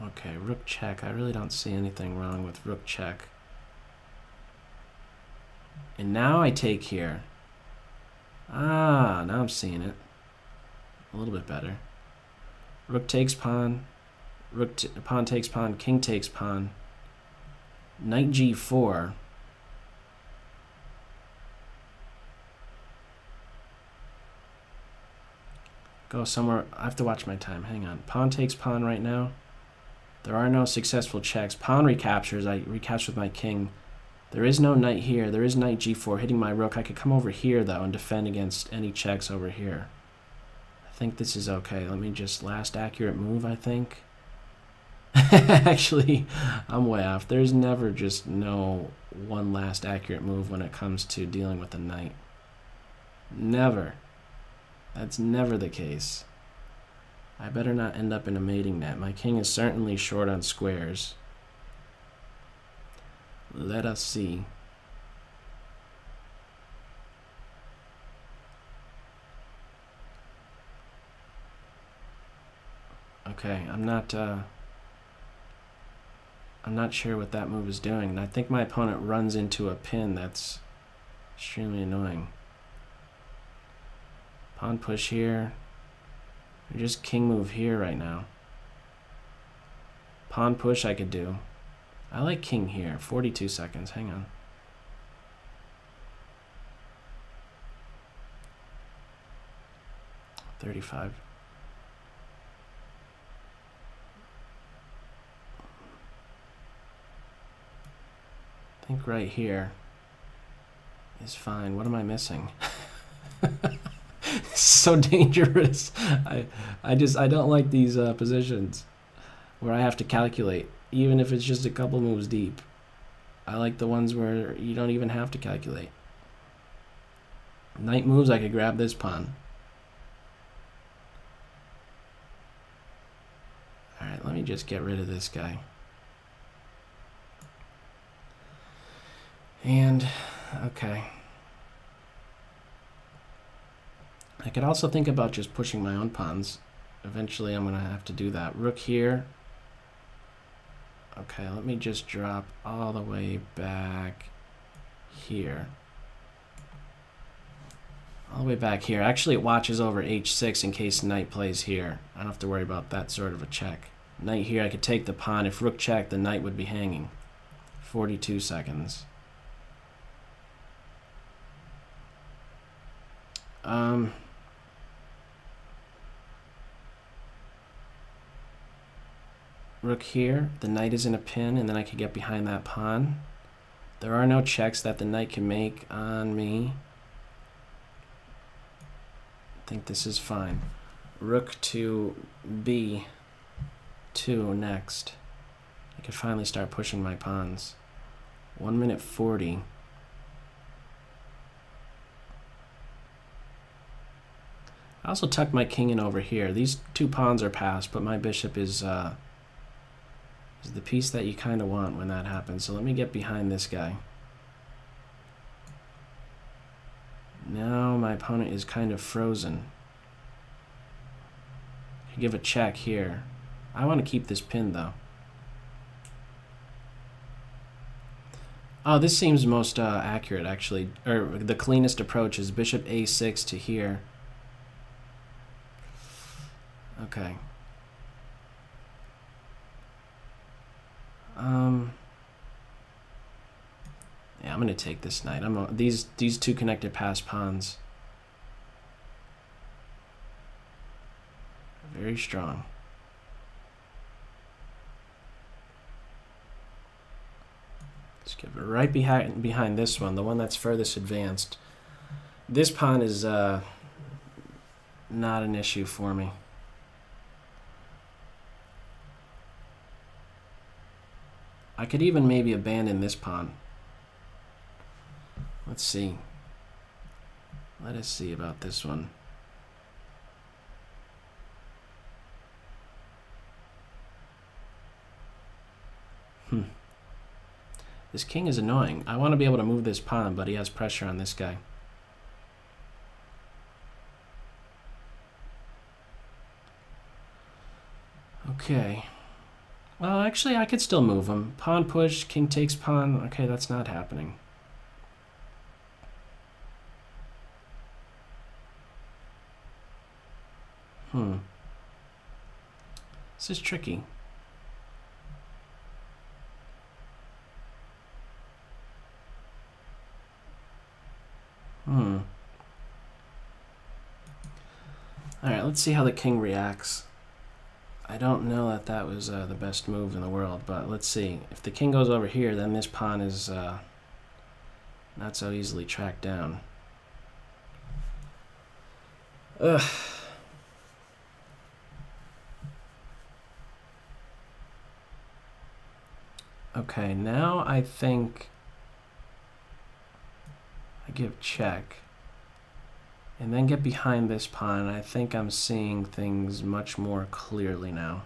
Okay, rook check. I really don't see anything wrong with rook check. And now I take here. Ah, now I'm seeing it. A little bit better. Rook takes pawn. Pawn takes pawn. King takes pawn. Knight g4. Go somewhere. I have to watch my time. Hang on. Pawn takes pawn right now. There are no successful checks. Pawn recaptures. I recapture with my king. There is no knight here. There is knight g4 hitting my rook. I could come over here, though, and defend against any checks over here. I think this is okay. Let me just last accurate move, I think. Actually, I'm way off. There's never just no one last accurate move when it comes to dealing with a knight. Never. That's never the case. I better not end up in a mating net. My king is certainly short on squares. Let us see. Okay, I'm not sure what that move is doing, and I think my opponent runs into a pin that's extremely annoying. Pawn push here. Or just king move here right now. Pawn push I could do. I like king here. 42 seconds. Hang on. $35. I think right here is fine. What am I missing? It's so dangerous. I don't like these positions where I have to calculate, even if it's just a couple moves deep. I like the ones where you don't even have to calculate. Knight moves, I could grab this pawn. Alright, let me just get rid of this guy. And, okay. I could also think about just pushing my own pawns. Eventually I'm going to have to do that. Rook here. Okay, let me just drop all the way back here. All the way back here. Actually, it watches over h6 in case knight plays here. I don't have to worry about that sort of a check. Knight here, I could take the pawn. If rook checked, the knight would be hanging. 42 seconds. Rook here, the knight is in a pin, and then I could get behind that pawn. There are no checks that the knight can make on me. I think this is fine. Rook to b2 next. I could finally start pushing my pawns. 1 minute 40. I also tucked my king in over here. These two pawns are passed, but my bishop is the piece that you kind of want when that happens. So let me get behind this guy. Now my opponent is kind of frozen. I give a check here. I want to keep this pin though. Oh, this seems most accurate actually, or the cleanest approach is bishop a6 to here. Okay. Yeah, I'm gonna take this knight. These two connected pass pawns. Very strong. Let's give it right behind this one, the one that's furthest advanced. This pawn is not an issue for me. I could even maybe abandon this pawn. Let's see. Let us see about this one. This king is annoying. I want to be able to move this pawn, but he has pressure on this guy. Okay. Well, actually, I could still move him. Pawn push, king takes pawn. Okay, that's not happening. This is tricky. Alright, let's see how the king reacts. I don't know that that was the best move in the world, but let's see. If the king goes over here, then this pawn is not so easily tracked down. Ugh. Okay, now I think I give check and then get behind this pawn. I think I'm seeing things much more clearly now.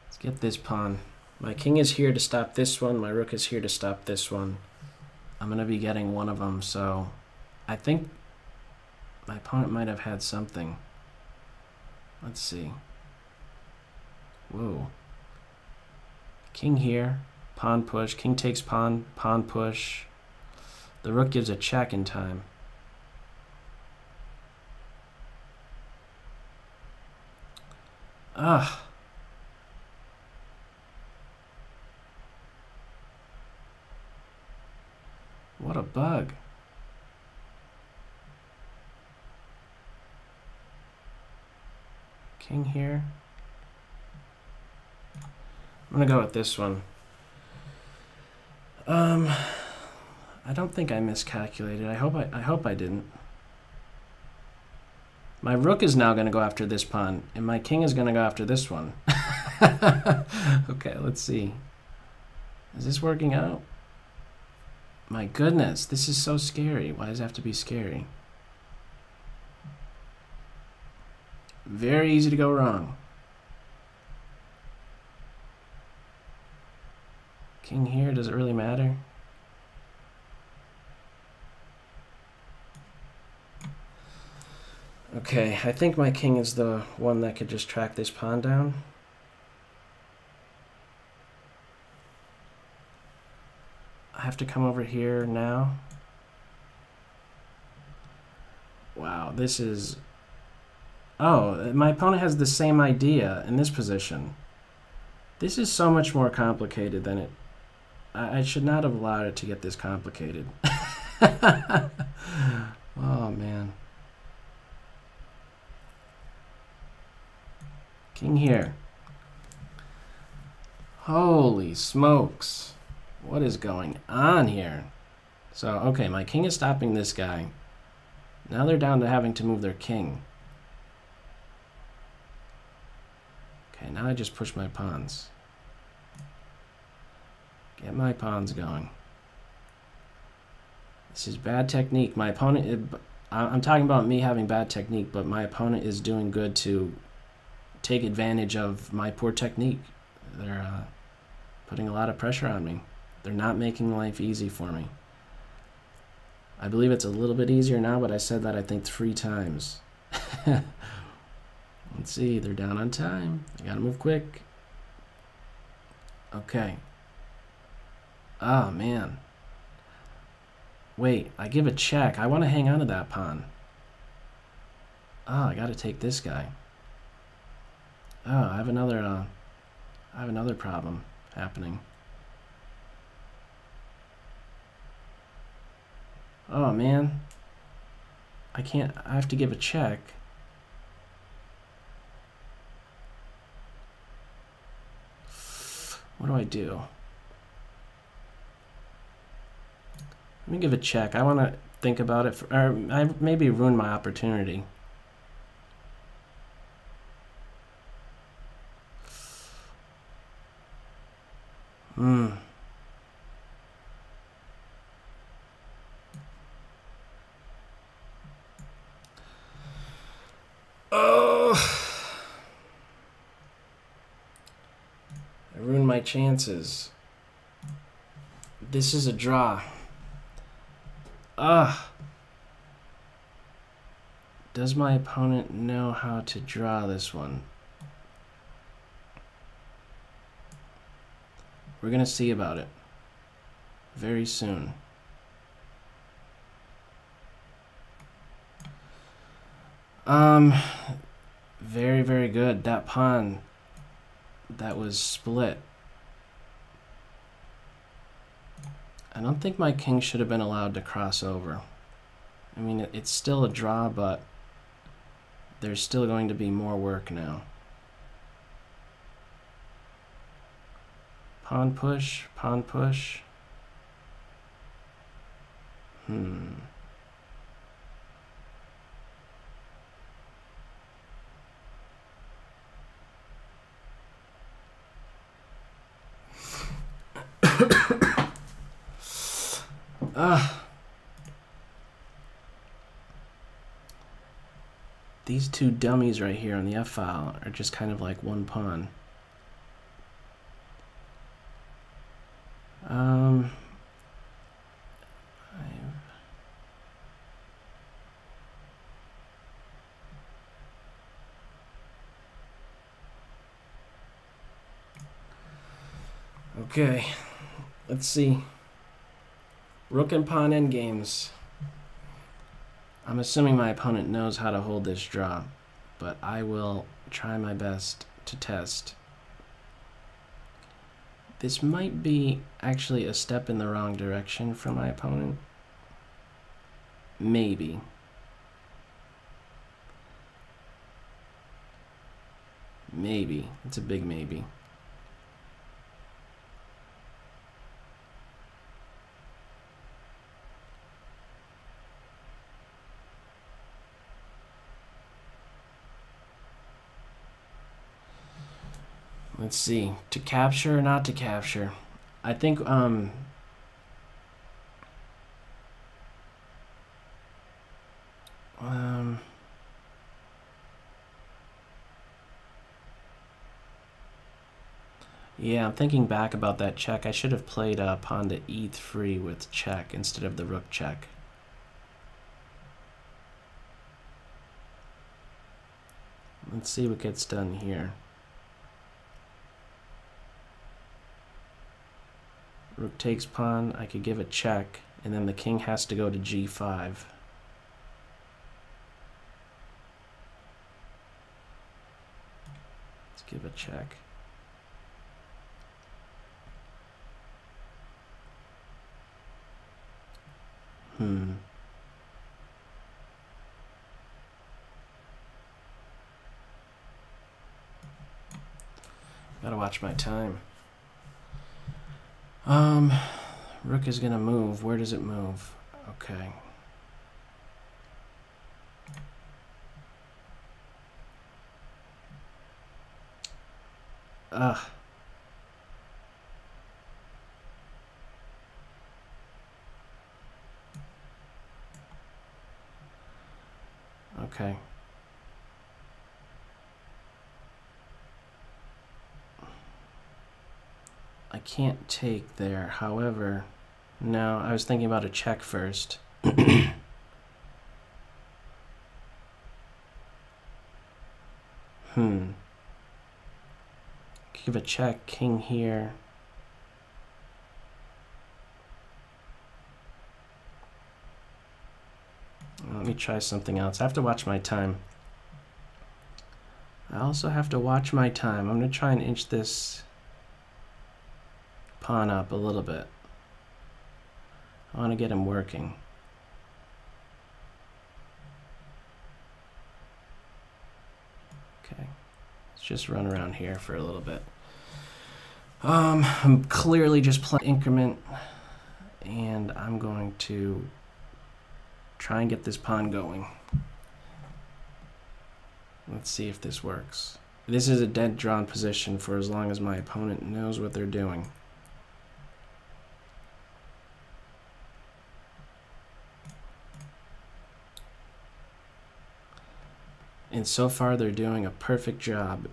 Let's get this pawn. My king is here to stop this one. My rook is here to stop this one. I'm going to be getting one of them, so I think my opponent might have had something. Let's see. Whoa. King here, pawn push, king takes pawn, pawn push. The rook gives a check in time. Ugh. What a bug. King here. I'm gonna go with this one. I don't think I miscalculated. I hope I didn't. My rook is now gonna go after this pawn, and my king is gonna go after this one. Okay, let's see. Is this working out? My goodness, this is so scary. Why does it have to be scary? Very easy to go wrong. King here, does it really matter? Okay, I think my king is the one that could just track this pawn down. I have to come over here now. Wow, this is... Oh, my opponent has the same idea in this position. This is so much more complicated than it... I should not have allowed it to get this complicated. Oh, man. King here. Holy smokes. What is going on here? So, okay, my king is stopping this guy. Now they're down to having to move their king. Okay, now I just push my pawns. Get my pawns going. This is bad technique. My opponent... I'm talking about me having bad technique, but my opponent is doing good to take advantage of my poor technique. They're putting a lot of pressure on me. They're not making life easy for me. I believe it's a little bit easier now, but I said that I think 3 times. Let's see, they're down on time. I gotta move quick. Okay. Ah, man. Wait, I give a check. I want to hang on to that pawn. Oh, I gotta take this guy. Oh, I have another problem happening. Oh, man. I can't, I have to give a check. What do I do? Let me give a check. I want to think about it, or I maybe ruined my opportunity. Oh, I ruined my chances. This is a draw. Does my opponent know how to draw this one? We're gonna see about it very soon. Very, very good. That pawn that was split. I don't think my king should have been allowed to cross over. I mean, it's still a draw, but there's still going to be more work now. Pawn push, pawn push. These two dummies right here on the F file are just kind of like one pawn. Okay, let's see. Rook and pawn endgames. I'm assuming my opponent knows how to hold this draw, but I will try my best to test. This might be actually a step in the wrong direction for my opponent. Maybe. Maybe. It's a big maybe. Let's see. To capture or not to capture? I think yeah, I'm thinking back about that check. I should have played pawn to e3 with check instead of the rook check. Let's see what gets done here. Rook takes pawn, I could give a check, and then the king has to go to g5. Let's give a check. Gotta watch my time. Rook is gonna move. Where does it move? Okay. Okay. I can't take there. However, no, I was thinking about a check first. Give a check, king here. Let me try something else. I have to watch my time. I also have to watch my time. I'm going to try and inch this pawn up a little bit. I want to get him working. Okay. Let's just run around here for a little bit. I'm clearly just playing increment, and I'm going to try and get this pawn going. Let's see if this works. This is a dead drawn position for as long as my opponent knows what they're doing. And so far they're doing a perfect job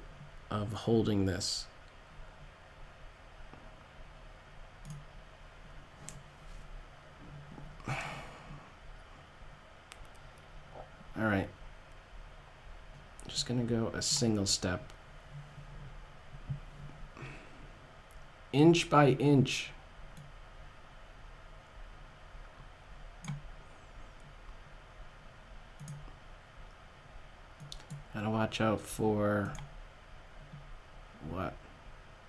of holding this. All right. Just gonna go a single step. Inch by inch. Gotta watch out for what?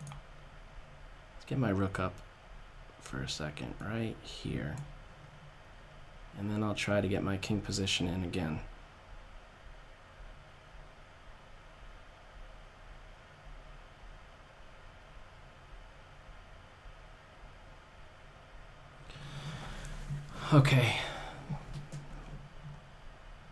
Let's get my rook up for a second, right here. And then I'll try to get my king position in again. Okay.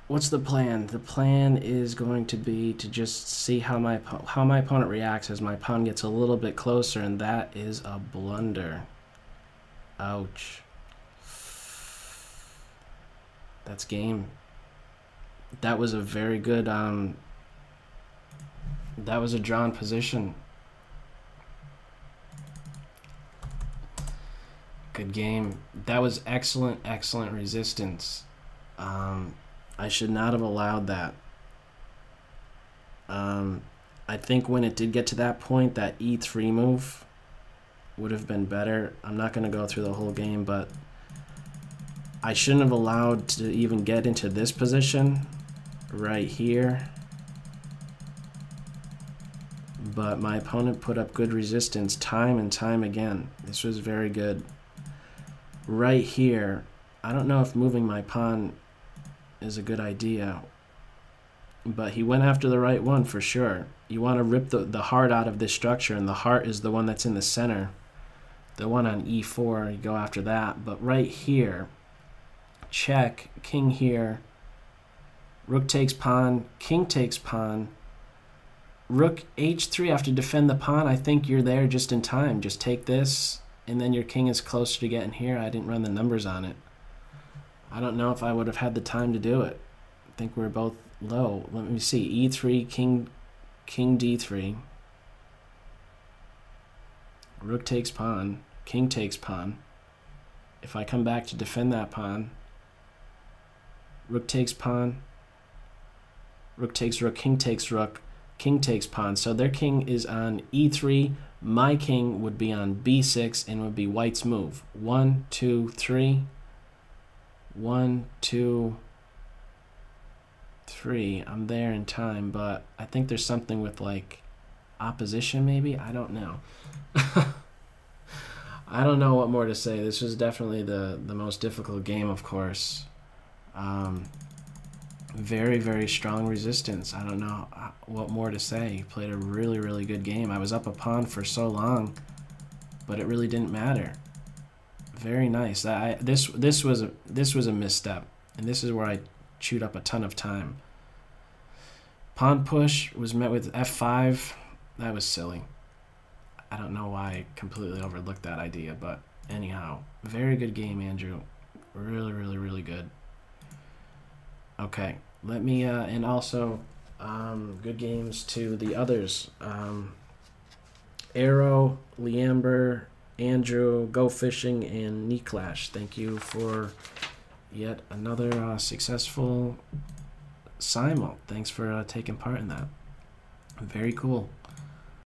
What's the plan? The plan is going to be to just see how my opponent reacts as my pawn gets a little bit closer, and that is a blunder. Ouch. That's game. That was a very good that was a drawn position. Good game. That was excellent, excellent resistance. I should not have allowed that. I think when it did get to that point, that e3 move would have been better. I'm not going to go through the whole game, but I shouldn't have allowed to even get into this position right here. But my opponent put up good resistance time and time again. This was very good. Right here, I don't know if moving my pawn is a good idea, but he went after the right one for sure. You want to rip the heart out of this structure, and the heart is the one that's in the center. The one on e4, you go after that. But right here, check, king here, rook takes pawn, king takes pawn, rook h3 after defend the pawn. I think you're there just in time. Just take this, and then your king is closer to getting here. I didn't run the numbers on it. I don't know if I would have had the time to do it. I think we're both low. Let me see. E3, king d3. Rook takes pawn. King takes pawn. If I come back to defend that pawn, rook takes pawn. Rook takes rook. King takes rook. King takes pawn. So their king is on e3. My king would be on b6 and would be white's move. 1, 2, 3. 1, 2, 3. I'm there in time, but I think there's something with like opposition maybe. I don't know. I don't know what more to say. This was definitely the most difficult game, of course. Very, very strong resistance. I don't know what more to say. He played a really, really good game. I was up a pawn for so long, but it really didn't matter. Very nice. This was a misstep, and this is where I chewed up a ton of time. Pawn push was met with f5. That was silly. I don't know why I completely overlooked that idea, but anyhow, very good game, Andrew. Really, really, really good. Okay, Let me, and also, good games to the others. Arrow, Leamber, Andrew, Go Fishing, and Clash. Thank you for yet another successful simul. Thanks for taking part in that. Very cool.